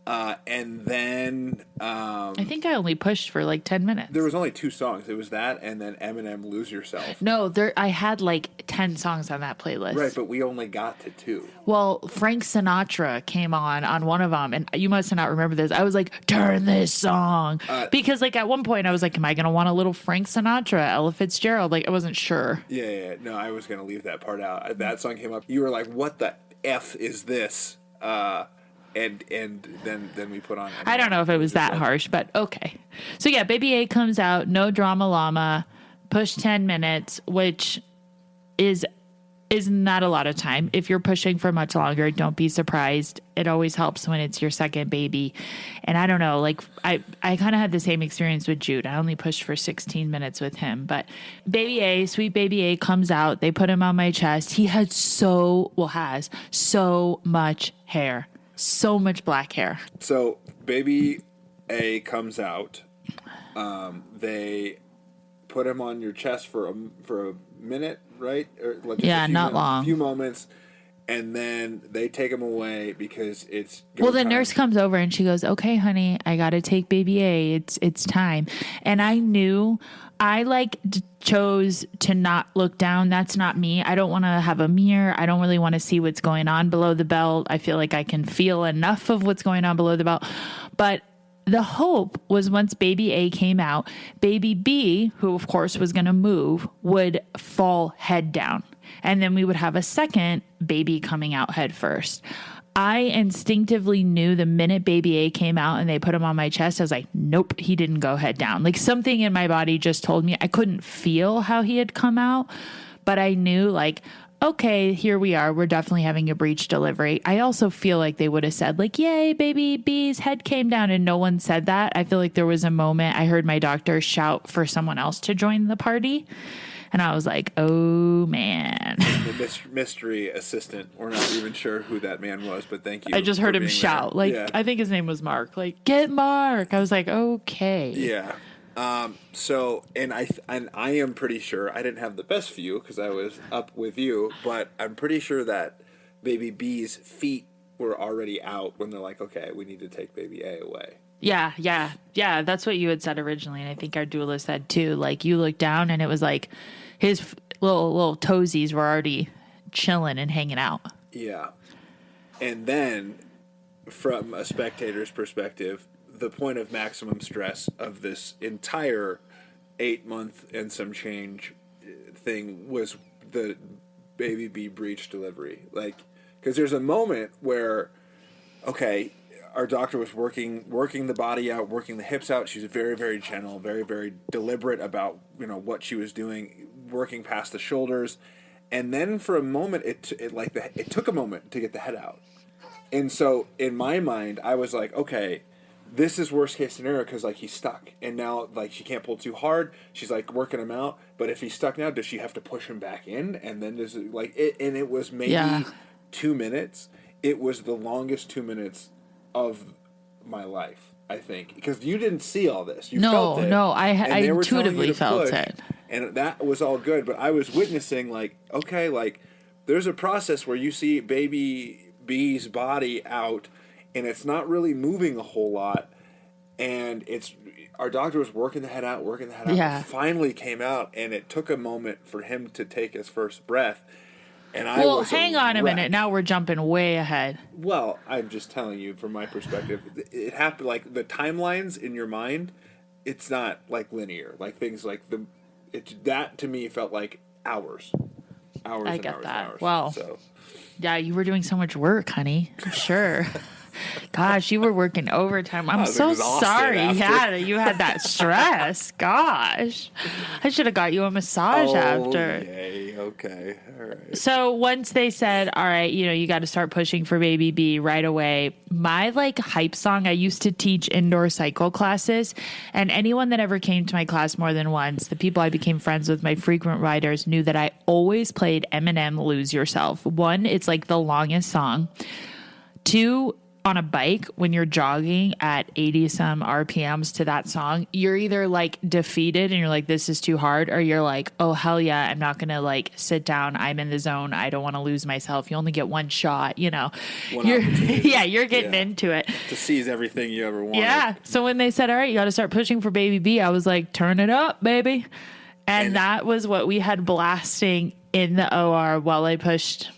And then I think I only pushed for like 10 minutes. there was only 2 songs. It was that and then Eminem "Lose Yourself." No, I had like 10 songs on that playlist. Right, but we only got to 2. Well, Frank Sinatra came on one of them, and you must not remember this. I was like, turn this song. Because like at one point I was like, am I going to want a little Frank Sinatra, Ella Fitzgerald? Like I wasn't sure. Yeah. No, I was going to leave that part out. That song came up. You were like, what the F is this? And then we put on. I don't know if it was that harsh, but okay. So yeah, Baby A comes out, no drama llama, push 10 minutes, which is not a lot of time. If you're pushing for much longer, don't be surprised. It always helps when it's your second baby. And I don't know, like I kind of had the same experience with Jude. I only pushed for 16 minutes with him, but sweet baby A comes out. They put him on my chest. He has so much hair. So much black hair. So baby A comes out. They put him on your chest for a minute, right? Or like just not long. A few moments, and then they take him away because it's the nurse comes over and she goes, "Okay, honey, I got to take baby A. It's time." And I knew I chose to not look down. That's not me. I don't want to have a mirror. I don't really want to see what's going on below the belt. I feel like I can feel enough of what's going on below the belt. But the hope was once baby A came out, baby B, who of course was going to move, would fall head down. And then we would have a second baby coming out head first. I instinctively knew the minute baby A came out and they put him on my chest, I was like, nope, he didn't go head down. Like something in my body just told me. I couldn't feel how he had come out, but I knew like, okay, here we are. We're definitely having a breech delivery. I also feel like they would have said like, yay, baby B's head came down, and no one said that. I feel like there was a moment I heard my doctor shout for someone else to join the party. And I was like, oh, man. The mystery assistant. We're not even sure who that man was, but thank you. I just heard him shout. There. Like, yeah. I think his name was Mark. Like, get Mark. I was like, okay. Yeah. So, and I am pretty sure, I didn't have the best view because I was up with you, but I'm pretty sure that baby B's feet were already out when they're like, okay, we need to take baby A away. Yeah. That's what you had said originally. And I think our doula said too, like you looked down and it was like his little toesies were already chilling and hanging out. Yeah. And then from a spectator's perspective, the point of maximum stress of this entire 8-month and some change thing was the baby B breech delivery. Like, because there's a moment where, okay, our doctor was working the body out, working the hips out. She was very, very gentle, very, very deliberate about, what she was doing, working past the shoulders. And then for a moment, it took a moment to get the head out. And so in my mind, I was like, okay, this is worst case scenario because like he's stuck. And now like she can't pull too hard. She's like working him out. But if he's stuck now, does she have to push him back in? And then does it like it? And it was maybe Yeah. 2 minutes. It was the longest 2 minutes of my life, I think, because you didn't see all this. You felt it. I and they were telling you intuitively to felt push, it. and that was all good. But I was witnessing, like, okay, like there's a process where you see baby B's body out, and it's not really moving a whole lot, and it's our doctor was working the head out, Yeah. and finally came out, and it took a moment for him to take his first breath. And I Well, was hang on a wreck. minute. Now we're jumping way ahead. Well, I'm just telling you from my perspective. It happened like the timelines in your mind. It's not like linear. Like things like that to me felt like hours. Hours. I and get hours that. And hours. Well, So yeah, you were doing so much work, honey. I'm sure. Gosh, you were working overtime. I'm was so exhausted sorry. after. Yeah, that you had that stress. Gosh, I should have got you a massage after. Yay. Okay. All right. So once they said, all right, you got to start pushing for baby B right away, my like hype song, I used to teach indoor cycle classes, and anyone that ever came to my class more than once, the people I became friends with, my frequent riders, knew that I always played Eminem Lose Yourself. One, it's like the longest song. Two, on a bike, when you're jogging at 80 some RPMs to that song, you're either like defeated and you're like, this is too hard, or you're like, oh, hell yeah, I'm not going to like sit down. I'm in the zone. I don't want to lose myself. You only get one shot, One You're, opportunity. yeah, you're getting Yeah. into it. To seize everything you ever wanted. Yeah. So when they said, all right, you got to start pushing for baby B, I was like, turn it up, baby. And that was what we had blasting in the OR while I pushed.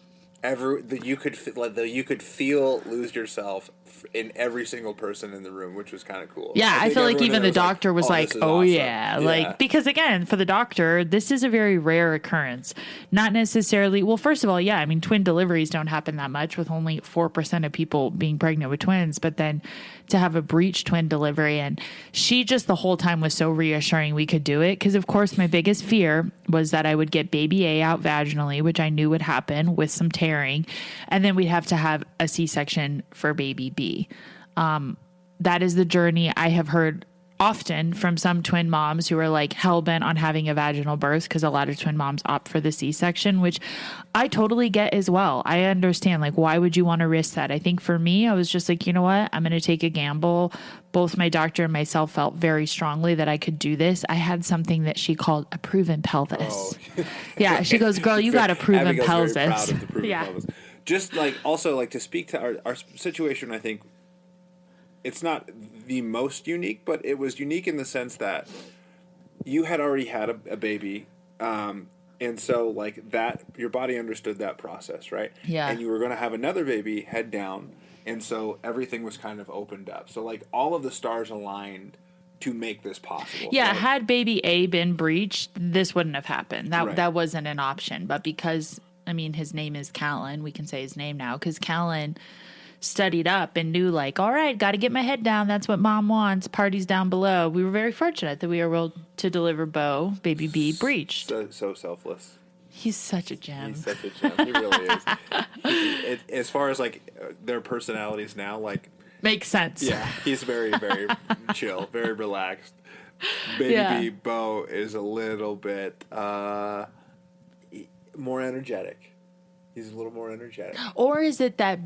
You could feel Lose Yourself in every single person in the room, which was kind of cool. Yeah, I think feel like everyone even in the there doctor was "Oh, like, this is oh awesome." yeah. Like, because again, for the doctor, this is a very rare occurrence. Not necessarily, well, first of all, yeah, I mean, twin deliveries don't happen that much with only 4% of people being pregnant with twins, but then to have a breeched twin delivery, and she just the whole time was so reassuring we could do it. Because of course my biggest fear was that I would get baby A out vaginally, which I knew would happen with some tearing, and then we'd have to have a C-section for baby B. That is the journey I have heard often from some twin moms who are like hell-bent on having a vaginal birth, because a lot of twin moms opt for the C-section, which I totally get as well. I understand, like, why would you want to risk that? I think for me, I was just like, you know what? I'm going to take a gamble. Both my doctor and myself felt very strongly that I could do this. I had something that she called a proven pelvis. Oh. Yeah, she goes, girl, you got a proven Abigail's pelvis. very proud of the proven Yeah. pelvis. Just like also like to speak to our situation, I think it's not the most unique, but it was unique in the sense that you had already had a baby, and so like that your body understood that process, right? Yeah. And you were going to have another baby head down, and so everything was kind of opened up. So like all of the stars aligned to make this possible. Yeah, right? had baby A been breached, this wouldn't have happened. Right. That wasn't an option. But because, I mean, his name is Callan, we can say his name now, because Callan studied up and knew, like, all right, got to get my head down. That's what mom wants. Parties down below. We were very fortunate that we were able to deliver Bo, baby B, breached. So selfless. He's such a gem. He's such a gem. He really is. As far as like their personalities now, like Makes sense. yeah, he's very very chill, very relaxed. Baby Yeah. Bo is a little bit more energetic. He's a little more energetic. Or is it that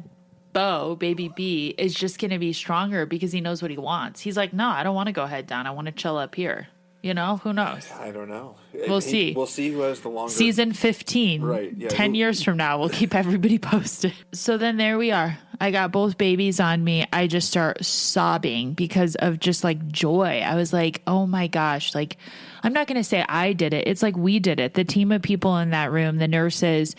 Bo, baby B, is just going to be stronger because he knows what he wants? He's like, no, I don't want to go head down. I want to chill up here. You know, who knows? I don't know. We'll see. We'll see who has the longer Season 15. Right, yeah, 10 years from now, we'll keep everybody posted. So then there we are. I got both babies on me. I just start sobbing because of just like joy. I was like, oh my gosh. Like, I'm not going to say I did it. It's like we did it. The team of people in that room, the nurses.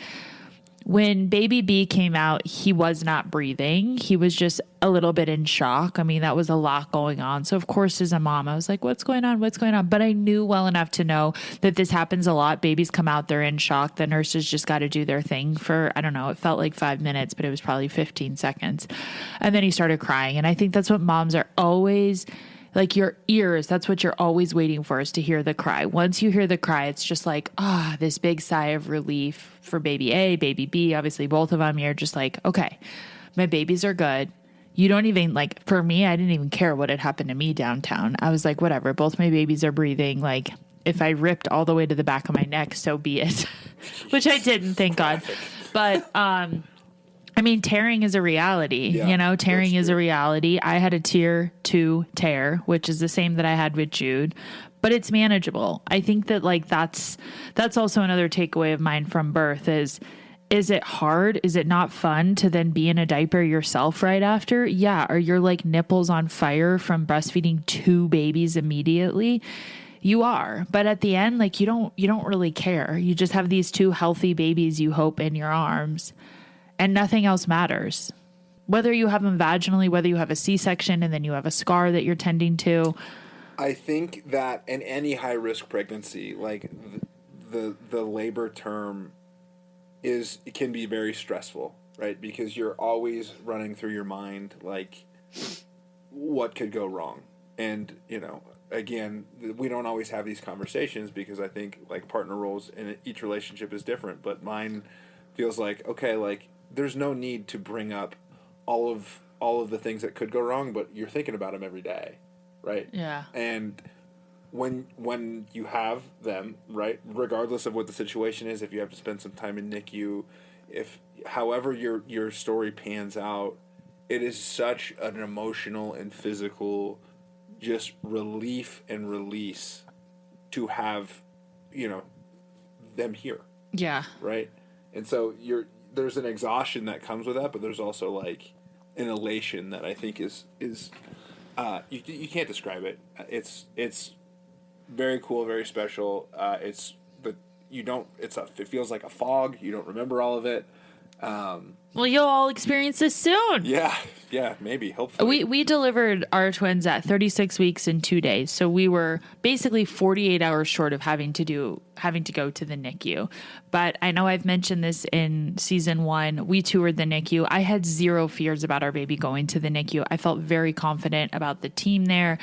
When baby B came out, he was not breathing. He was just a little bit in shock. I mean, that was a lot going on. So, of course, as a mom, I was like, what's going on? What's going on? But I knew well enough to know that this happens a lot. Babies come out, they're in shock. The nurses just got to do their thing for, I don't know, it felt like 5 minutes, but it was probably 15 seconds. And then he started crying. And I think that's what moms are always... Like your ears, that's what you're always waiting for, is to hear the cry. Once you hear the cry, it's just like, this big sigh of relief for baby A, baby B. Obviously, both of them, you're just like, okay, my babies are good. You don't even, like, for me, I didn't even care what had happened to me downtown. I was like, whatever, both my babies are breathing. Like, if I ripped all the way to the back of my neck, so be it. Which I didn't, thank God. But I mean, tearing is a reality. Yeah, Tearing is a true. reality. I had a tier 2 tear, which is the same that I had with Jude, but it's manageable. I think that like that's also another takeaway of mine from birth is it hard? Is it not fun to then be in a diaper yourself right after? Yeah. Are your like nipples on fire from breastfeeding 2 babies immediately? You are. But at the end, like you don't really care. You just have these 2 healthy babies, you hope, in your arms. And nothing else matters. Whether you have them vaginally, whether you have a C-section and then you have a scar that you're tending to. I think that in any high risk pregnancy, like the labor term it can be very stressful, right? Because you're always running through your mind like what could go wrong. And, again, we don't always have these conversations because I think like partner roles in each relationship is different, but mine feels like, okay, like there's no need to bring up all of the things that could go wrong, but you're thinking about them every day, right? Yeah. And when you have them, right, regardless of what the situation is, if you have to spend some time in NICU, if however your story pans out, it is such an emotional and physical just relief and release to have, them here. Yeah. Right? And so there's an exhaustion that comes with that, but there's also like an elation that I think is you can't describe it. It's very cool, very special. It feels like a fog. You don't remember all of it. Well, you'll all experience this soon. Yeah, maybe, hopefully. We delivered our twins at 36 weeks and 2 days. So we were basically 48 hours short of having to go to the NICU. But I know I've mentioned this in season 1. We toured the NICU. I had 0 fears about our baby going to the NICU. I felt very confident about the team there,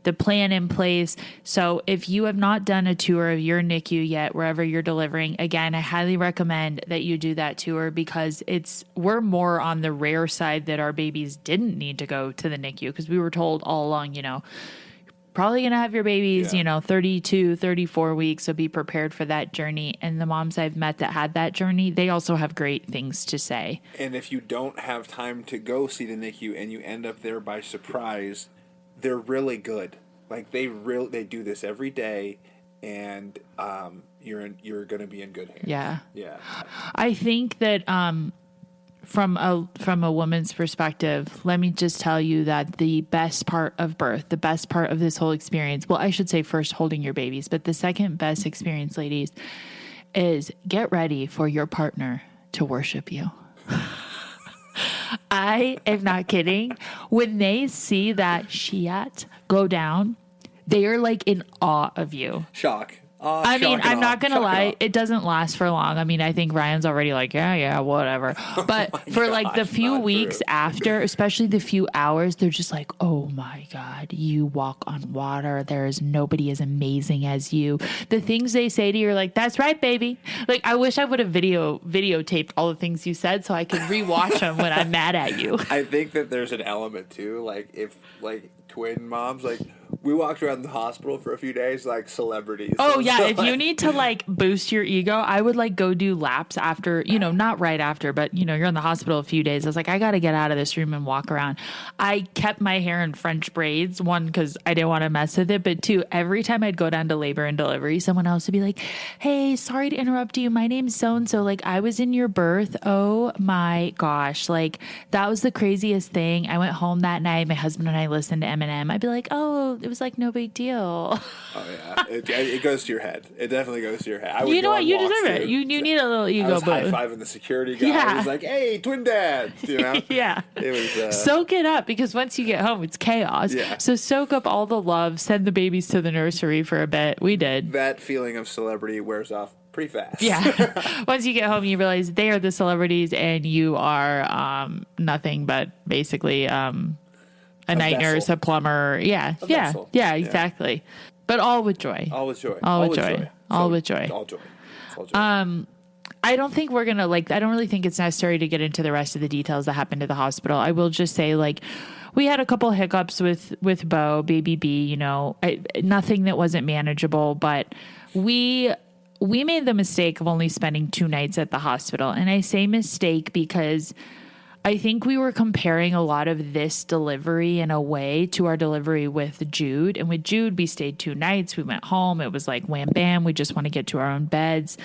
the plan in place. So if you have not done a tour of your NICU yet, wherever you're delivering, again, I highly recommend that you do that tour because we're more on the rare side that our babies didn't need to go to the NICU because we were told all along, probably going to have your babies, 32, 34 weeks. So be prepared for that journey. And the moms I've met that had that journey, they also have great things to say. And if you don't have time to go see the NICU and you end up there by surprise, they're really good. Like they do this every day, and you're going to be in good hands. Yeah. I think that from a woman's perspective, let me just tell you that the best part of birth, the best part of this whole experience, well, I should say first holding your babies, but the second best experience, ladies, is get ready for your partner to worship you. I am not kidding. When they see that shiat go down, they are like in awe of you. Shock. I mean, I'm not going to lie. It doesn't last for long. I mean, I think Ryan's already like, yeah, whatever. But for like the few weeks after, especially the few hours, they're just like, oh my God, you walk on water. There is nobody as amazing as you. The things they say to you are like, that's right, baby. Like, I wish I would have videotaped all the things you said so I could rewatch them when I'm mad at you. I think that there's an element too, like if like twin moms, like we walked around the hospital for a few days like celebrities. Oh yeah, if you need to like boost your ego, I would like go do laps after, not right after, but you're in the hospital a few days. I was like, I got to get out of this room and walk around. I kept my hair in French braids, 1, because I didn't want to mess with it, but 2, every time I'd go down to labor and delivery, someone else would be like, hey, sorry to interrupt you. My name's so-and-so. Like I was in your birth. Oh my gosh. Like that was the craziest thing. I went home that night. My husband and I listened to Eminem. I'd be like, oh, it was like no big deal. Oh yeah, it goes to your head. It definitely goes to your head. You know what? You deserve it. You need a little ego boost. I was high-fiving the security guy. Yeah. He was like, hey, twin dads. Yeah. It was soak it up because once you get home, it's chaos. Yeah. So soak up all the love. Send the babies to the nursery for a bit. We did. That feeling of celebrity wears off pretty fast. Yeah. Once you get home, you realize they are the celebrities and you are nothing but basically a night vessel. nurse, a plumber. Yeah. Vessel. Yeah, exactly. But all with joy. All with joy. All with joy. All with joy. All joy. It's all joy. I don't think we're gonna I don't really think it's necessary to get into the rest of the details that happened at the hospital. I will just say we had a couple hiccups with Bo, baby B, nothing that wasn't manageable, but we made the mistake of only spending 2 nights at the hospital. And I say mistake because I think we were comparing a lot of this delivery in a way to our delivery with Jude. And with Jude, we stayed 2 nights. We went home. It was like wham, bam. We just want to get to our own beds.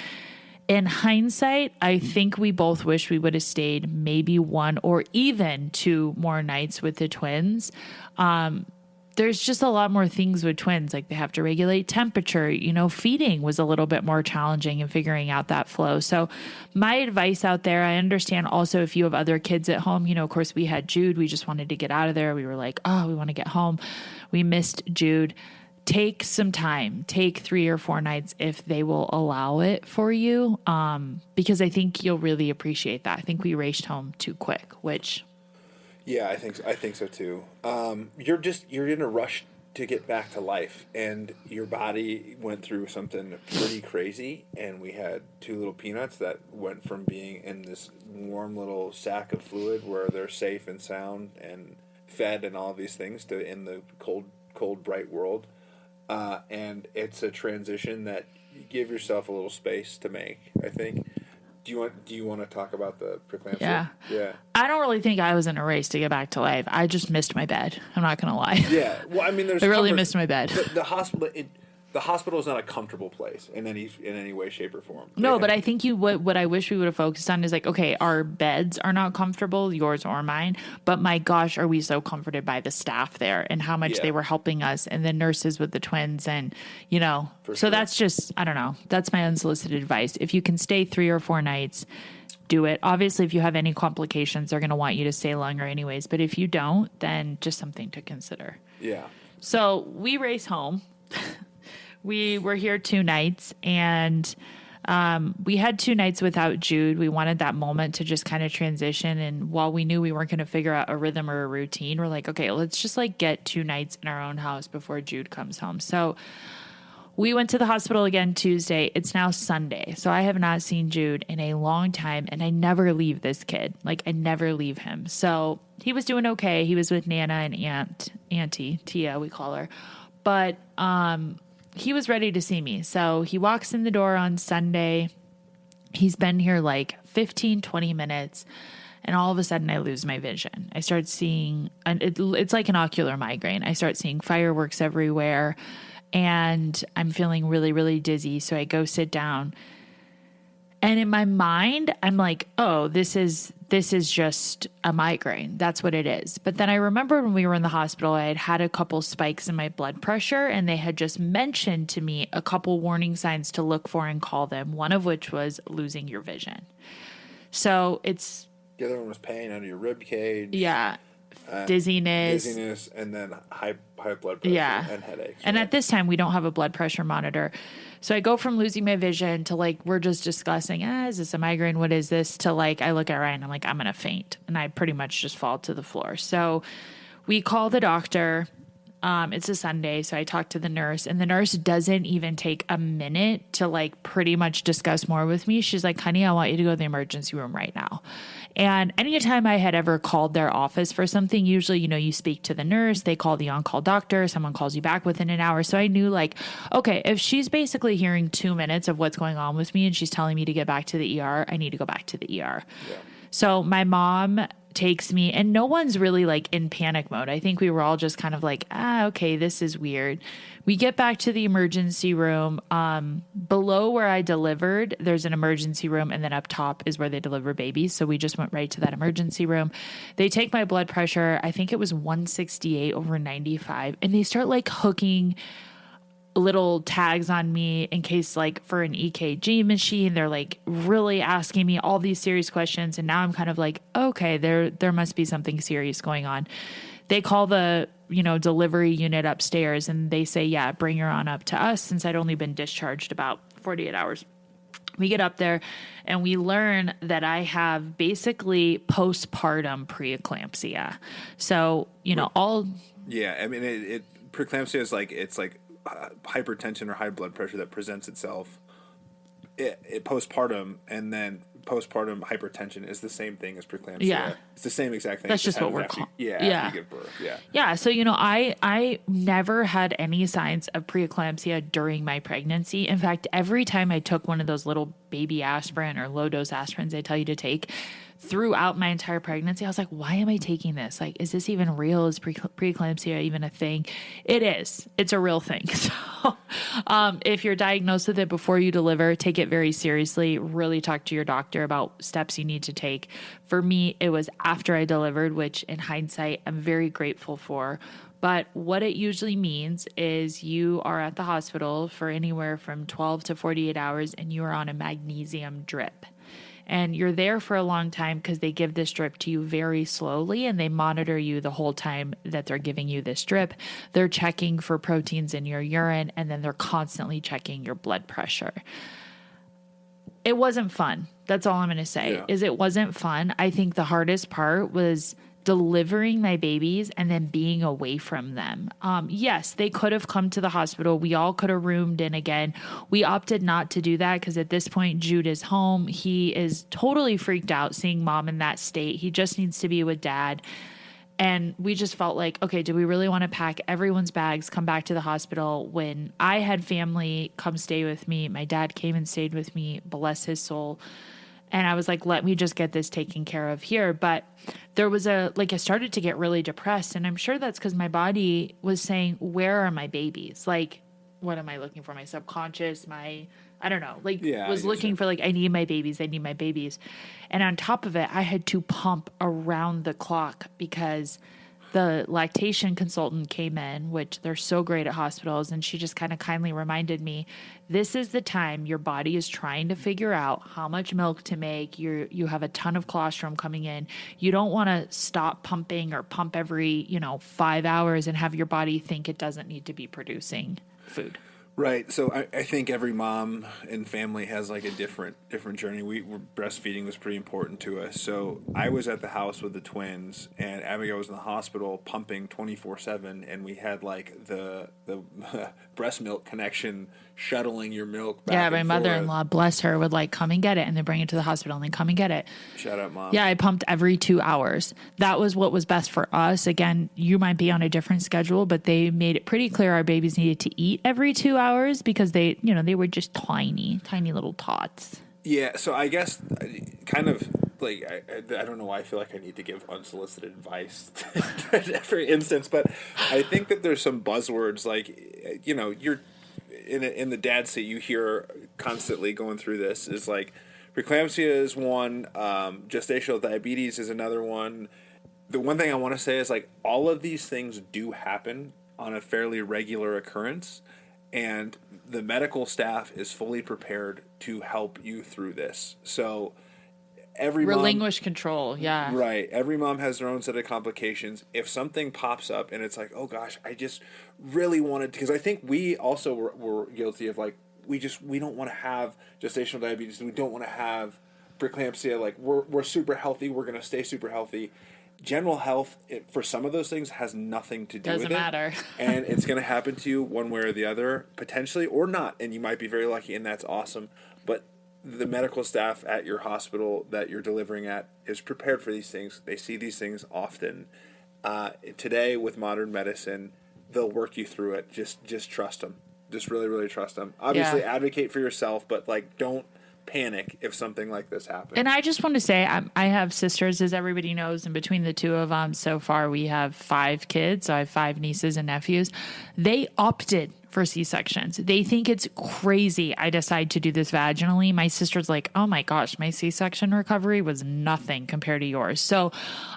In hindsight, I think we both wish we would have stayed maybe 1 or even 2 more nights with the twins. There's just a lot more things with twins. Like they have to regulate temperature. Feeding was a little bit more challenging in figuring out that flow. So my advice out there, I understand also if you have other kids at home, of course we had Jude. We just wanted to get out of there. We were like, we want to get home. We missed Jude. Take some time, take 3 or 4 nights if they will allow it for you. Because I think you'll really appreciate that. I think we raced home too quick, which... Yeah, I think so too. You're in a rush to get back to life, and your body went through something pretty crazy, and we had 2 little peanuts that went from being in this warm little sack of fluid where they're safe and sound and fed and all these things to in the cold, bright world. And it's a transition that you give yourself a little space to make, I think. Do you want to talk about the preeclampsia? Yeah. I don't really think I was in a race to get back to life. I just missed my bed. I'm not going to lie. Yeah. Well, I mean, I really missed my bed. The hospital is not a comfortable place in any way, shape, or form. No, but I think what I wish we would have focused on is okay, our beds are not comfortable, yours or mine, but my gosh, are we so comforted by the staff there and how much they were helping us and the nurses with the twins and, so that's just, I don't know. That's my unsolicited advice. If you can stay 3 or 4 nights, do it. Obviously, if you have any complications, they're going to want you to stay longer anyways. But if you don't, then just something to consider. Yeah. So we race home. We were here 2 nights, and we had 2 nights without Jude. We wanted that moment to just kind of transition. And while we knew we weren't going to figure out a rhythm or a routine, we're like, okay, let's just get 2 nights in our own house before Jude comes home. So we went to the hospital again Tuesday. It's now Sunday. So I have not seen Jude in a long time, and I never leave this kid. I never leave him. So he was doing okay. He was with Nana and Auntie Tia, we call her. But he was ready to see me. So he walks in the door on Sunday. He's been here 15, 20 minutes. And all of a sudden I lose my vision. I start seeing, it's like an ocular migraine. I start seeing fireworks everywhere and I'm feeling really, really dizzy. So I go sit down. And in my mind, I'm like, oh, this is just a migraine. That's what it is. But then I remember when we were in the hospital, I had a couple spikes in my blood pressure, and they had just mentioned to me a couple warning signs to look for and call them, one of which was losing your vision. So it's... The other one was pain under your rib cage. Yeah. Dizziness, and then high blood pressure and headaches. And at this time, we don't have a blood pressure monitor. So I go from losing my vision to we're just discussing, is this a migraine? What is this? To I look at Ryan, I'm like, I'm going to faint. And I pretty much just fall to the floor. So we call the doctor. It's a Sunday. So I talk to the nurse, and the nurse doesn't even take a minute to pretty much discuss more with me. She's like, honey, I want you to go to the emergency room right now. And anytime I had ever called their office for something, usually, you speak to the nurse, they call the on-call doctor, someone calls you back within an hour. So I knew okay, if she's basically hearing 2 minutes of what's going on with me and she's telling me to get back to the ER, I need to go back to the ER. Yeah. So my mom takes me, and no one's really in panic mode. I think we were all just kind of okay, this is weird. We get back to the emergency room. Below where I delivered, there's an emergency room, and then up top is where they deliver babies. So we just went right to that emergency room. They take my blood pressure. I think it was 168/95, and they start hooking little tags on me in case for an EKG machine. They're really asking me all these serious questions. And now I'm kind of okay, there must be something serious going on. They call the, delivery unit upstairs, and they say, yeah, bring her on up to us, since I'd only been discharged about 48 hours. We get up there and we learn that I have basically postpartum preeclampsia. So, all. Yeah. I mean, preeclampsia is it's hypertension or high blood pressure that presents itself postpartum, and then postpartum hypertension is the same thing as preeclampsia. Yeah. It's the same exact thing. That's It just what happens we're after you- call- after you give birth. Yeah. Yeah. So, I never had any signs of preeclampsia during my pregnancy. In fact, every time I took one of those little baby aspirin or low dose aspirins they tell you to take throughout my entire pregnancy, I was like, why am I taking this? Like, is this even real? Is preeclampsia even a thing? It is. It's a real thing. So, if you're diagnosed with it before you deliver, take it very seriously. Really talk to your doctor about steps you need to take. For me, it was after I delivered, which in hindsight, I'm very grateful for. But what it usually means is you are at the hospital for anywhere from 12 to 48 hours and you are on a magnesium drip. And you're there for a long time because they give this drip to you very slowly and they monitor you the whole time that they're giving you this drip. They're checking for proteins in your urine and then they're constantly checking your blood pressure. It wasn't fun. That's all I'm going to say is it wasn't fun. I think the hardest part was delivering my babies and then being away from them. Yes, they could have come to the hospital. We all could have roomed in again. We opted not to do that because at this point, Jude is home. He is totally freaked out seeing mom in that state. He just needs to be with dad. And we just felt like, okay, do we really want to pack everyone's bags, come back to the hospital when I had family come stay with me? My dad came and stayed with me, bless his soul. And I was like, let me just get this taken care of here. But there was I started to get really depressed. And I'm sure that's because my body was saying, where are my babies? Like, what am I looking for? My subconscious, I don't know, was looking for I need my babies. I need my babies. And on top of it, I had to pump around the clock because the lactation consultant came in, which they're so great at hospitals. And she just kind of kindly reminded me, this is the time your body is trying to figure out how much milk to make. You have a ton of colostrum coming in. You don't want to stop pumping or pump every, 5 hours and have your body think it doesn't need to be producing food. Right. So I think every mom and family has a different journey. Breastfeeding was pretty important to us. So I was at the house with the twins, and Abigail was in the hospital pumping 24/7, and we had the breast milk connection shuttling your milk back. Yeah, my and mother-in-law, bless her, would come and get it, and then bring it to the hospital, and then come and get it. Shout out, Mom. Yeah, I pumped every 2 hours. That was what was best for us. Again, you might be on a different schedule, but they made it pretty clear our babies needed to eat every 2 hours because they were just tiny little tots. Yeah, so I guess kind of I don't know why I feel like I need to give unsolicited advice in every instance, but I think that there's some buzzwords you're in the dad seat, you hear constantly going through this is preeclampsia is one, gestational diabetes is another one. The one thing I want to say is all of these things do happen on a fairly regular occurrence, and the medical staff is fully prepared to help you through this. So relinquish control. Yeah. Right. Every mom has their own set of complications. If something pops up and it's oh gosh, I just really wanted to, because I think we also were guilty of we don't want to have gestational diabetes. We don't want to have preeclampsia. We're super healthy. We're going to stay super healthy. General health, for some of those things, has nothing to do with it. Doesn't matter. And it's going to happen to you one way or the other, potentially, or not. And you might be very lucky, and that's awesome. But the medical staff at your hospital that you're delivering at is prepared for these things. They see these things often. Today, with modern medicine, they'll work you through it. Just trust them. Just really, really trust them. Obviously, advocate for yourself, but don't panic if something like this happens. And I just want to say, I have sisters, as everybody knows, and between the two of them, so far we have 5 kids. So I have 5 nieces and nephews. They opted for C-sections. They think it's crazy I decide to do this vaginally. My sister's like, oh my gosh, my C-section recovery was nothing compared to yours. So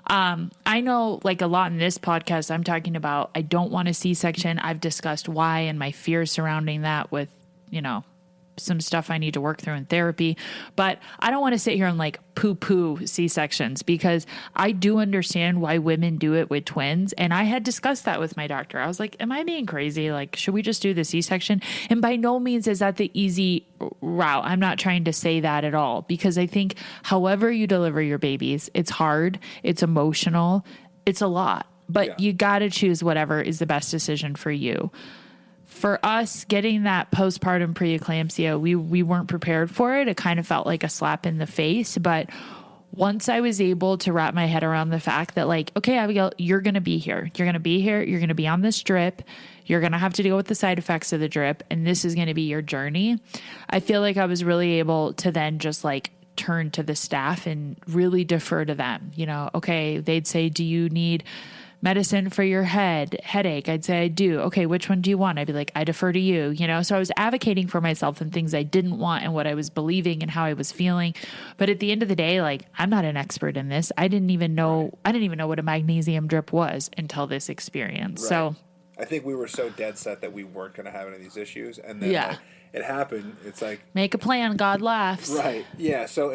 I know a lot in this podcast, I'm talking about I don't want a C-section. I've discussed why and my fears surrounding that with, some stuff I need to work through in therapy, but I don't want to sit here and poo-poo C-sections because I do understand why women do it with twins. And I had discussed that with my doctor. I was like, am I being crazy? Should we just do the C-section? And by no means is that the easy route. I'm not trying to say that at all, because I think however you deliver your babies, it's hard, it's emotional, it's a lot, but you got to choose whatever is the best decision for you. for us getting that postpartum preeclampsia, we weren't prepared for it. It kind of felt like a slap in the face. But once I was able to wrap my head around the fact that, like, okay, Abigail, you're going to be here. You're going to be here. You're going to be on this drip. You're going to have to deal with the side effects of the drip. And this is going to be your journey. I feel like I was really able to then just like turn to the staff and really defer to them. You know, okay, they'd say, do you need medicine for your headache? I'd say I do. Okay, which one do you want? I'd be like, I defer to you, you know? So I was advocating for myself and things I didn't want and what I was believing and how I was feeling. But at the end of the day, like, I'm not an expert in this. I didn't even know what a magnesium drip was until this experience. Right. So I think we were so dead set that we weren't going to have any of these issues. And then like, it happened. It's like, make a plan. God laughs. right. Yeah. So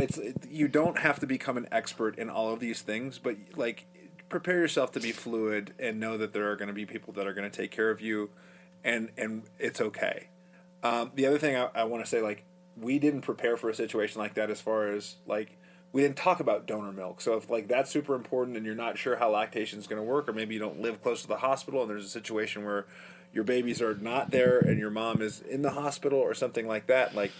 you don't have to become an expert in all of these things, but like, prepare yourself to be fluid and know that there are going to be people that are going to take care of you, and it's okay. The other thing I want to say, like, we didn't prepare for a situation like that as far as, like, we didn't talk about donor milk. So if, like, that's super important and you're not sure how lactation is going to work, or maybe you don't live close to the hospital and there's a situation where your babies are not there and your mom is in the hospital or something like that, like,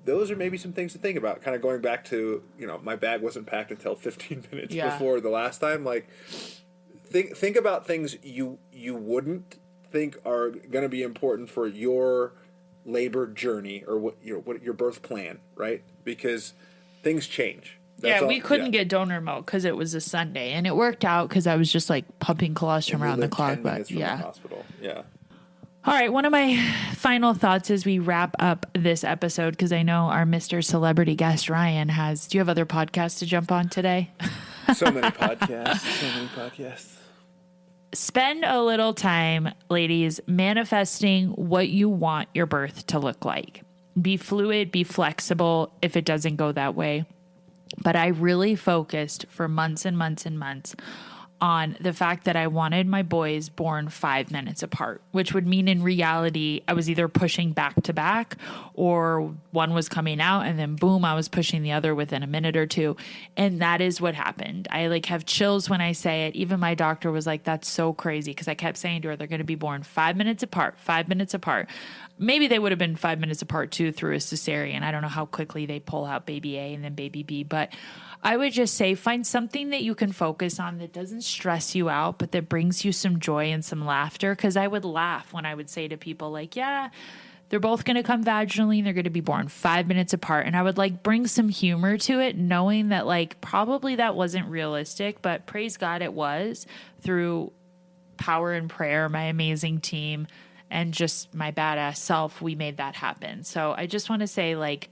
those are maybe some things to think about. Kind of going back to, you know, my bag wasn't packed until 15 minutes before the last time. Like, think about things you wouldn't think are going to be important for your labor journey or what your birth plan, right? Because things change. We couldn't get donor milk because it was a Sunday, and it worked out because I was just like pumping colostrum around the clock. But from the hospital. Yeah. All right, one of my final thoughts as we wrap up this episode, because I know our Mr. Celebrity guest, Ryan, do you have other podcasts to jump on today? So many podcasts. Spend a little time, ladies, manifesting what you want your birth to look like. Be fluid, be flexible if it doesn't go that way. But I really focused for months and months and months on the fact that I wanted my boys born 5 minutes apart, which would mean in reality, I was either pushing back to back or one was coming out and then boom, I was pushing the other within a minute or two. And that is what happened. I like have chills when I say it. Even my doctor was like, that's so crazy. Cause I kept saying to her, they're going to be born 5 minutes apart, 5 minutes apart. Maybe they would have been 5 minutes apart too through a cesarean. I don't know how quickly they pull out baby A and then baby B, but I would just say find something that you can focus on that doesn't stress you out, but that brings you some joy and some laughter. Because I would laugh when I would say to people like, yeah, they're both going to come vaginally and they're going to be born 5 minutes apart. And I would like bring some humor to it, knowing that like probably that wasn't realistic, but praise God it was, through power and prayer, my amazing team, and just my badass self, we made that happen. So I just want to say, like,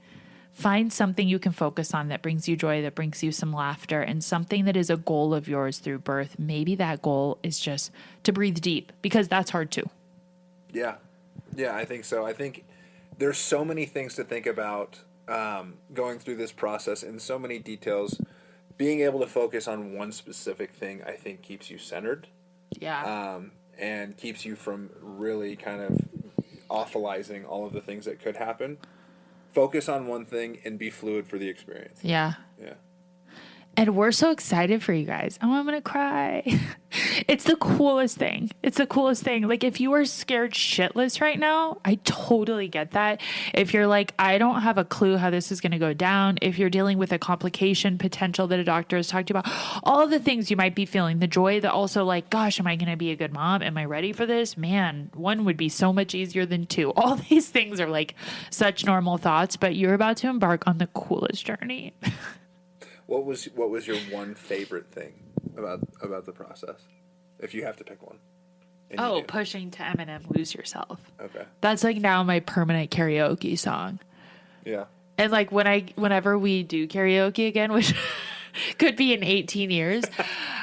find something you can focus on that brings you joy, that brings you some laughter, and something that is a goal of yours through birth. Maybe that goal is just to breathe deep, because that's hard too. Yeah. Yeah, I think so. I think there's so many things to think about going through this process, and so many details. Being able to focus on one specific thing, I think, keeps you centered. Yeah. And keeps you from really kind of awfulizing all of the things that could happen. Focus on one thing and be fluid for the experience. Yeah. Yeah. And we're so excited for you guys. Oh, I'm going to cry. It's the coolest thing. It's the coolest thing. Like, if you are scared shitless right now, I totally get that. If you're like, I don't have a clue how this is going to go down. If you're dealing with a complication potential that a doctor has talked about, all of the things you might be feeling, the joy that also like, gosh, am I going to be a good mom? Am I ready for this? Man, one would be so much easier than two. All these things are like such normal thoughts, but you're about to embark on the coolest journey. What was your one favorite thing about the process, if you have to pick one? Oh, pushing to Eminem, Lose Yourself. Okay. That's like now my permanent karaoke song. Yeah. And like whenever we do karaoke again, which could be in 18 years,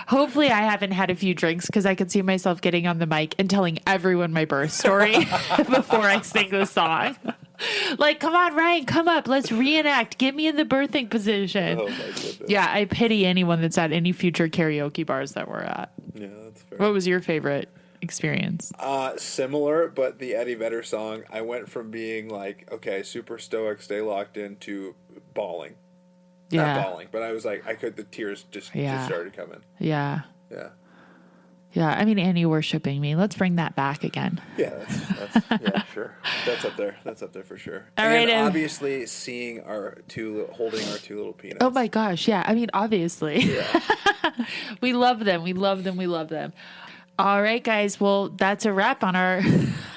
hopefully I haven't had a few drinks, because I could see myself getting on the mic and telling everyone my birth story before I sing the song. Like, come on, Ryan, come up. Let's reenact. Get me in the birthing position. Oh, my goodness. Yeah, I pity anyone that's at any future karaoke bars that we're at. Yeah, that's fair. What was your favorite experience? Similar, but the Eddie Vedder song, I went from being like, okay, super stoic, stay locked in, to bawling. Yeah. Not bawling, but I was like, the tears just started coming. Yeah. Yeah. Yeah, I mean, Annie worshiping me. Let's bring that back again. Yeah, that's yeah, sure. That's up there. That's up there for sure. All and right, obviously holding our two little peanuts. Oh my gosh, yeah. I mean, obviously. Yeah. We love them. We love them. We love them. All right, guys. Well, that's a wrap on our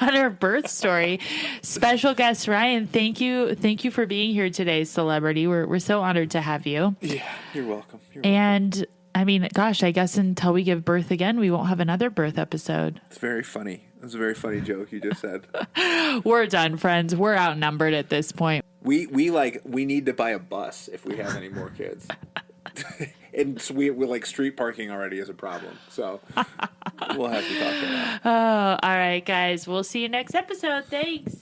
on our birth story. Special guest Ryan, thank you for being here today, celebrity. We're so honored to have you. Yeah, you're welcome. And I mean, gosh, I guess until we give birth again, we won't have another birth episode. It's very funny. It's a very funny joke you just said. We're done, friends. We're outnumbered at this point. We need to buy a bus if we have any more kids. And so we're like street parking already is a problem. So we'll have to talk about that. Oh, all right, guys. We'll see you next episode. Thanks.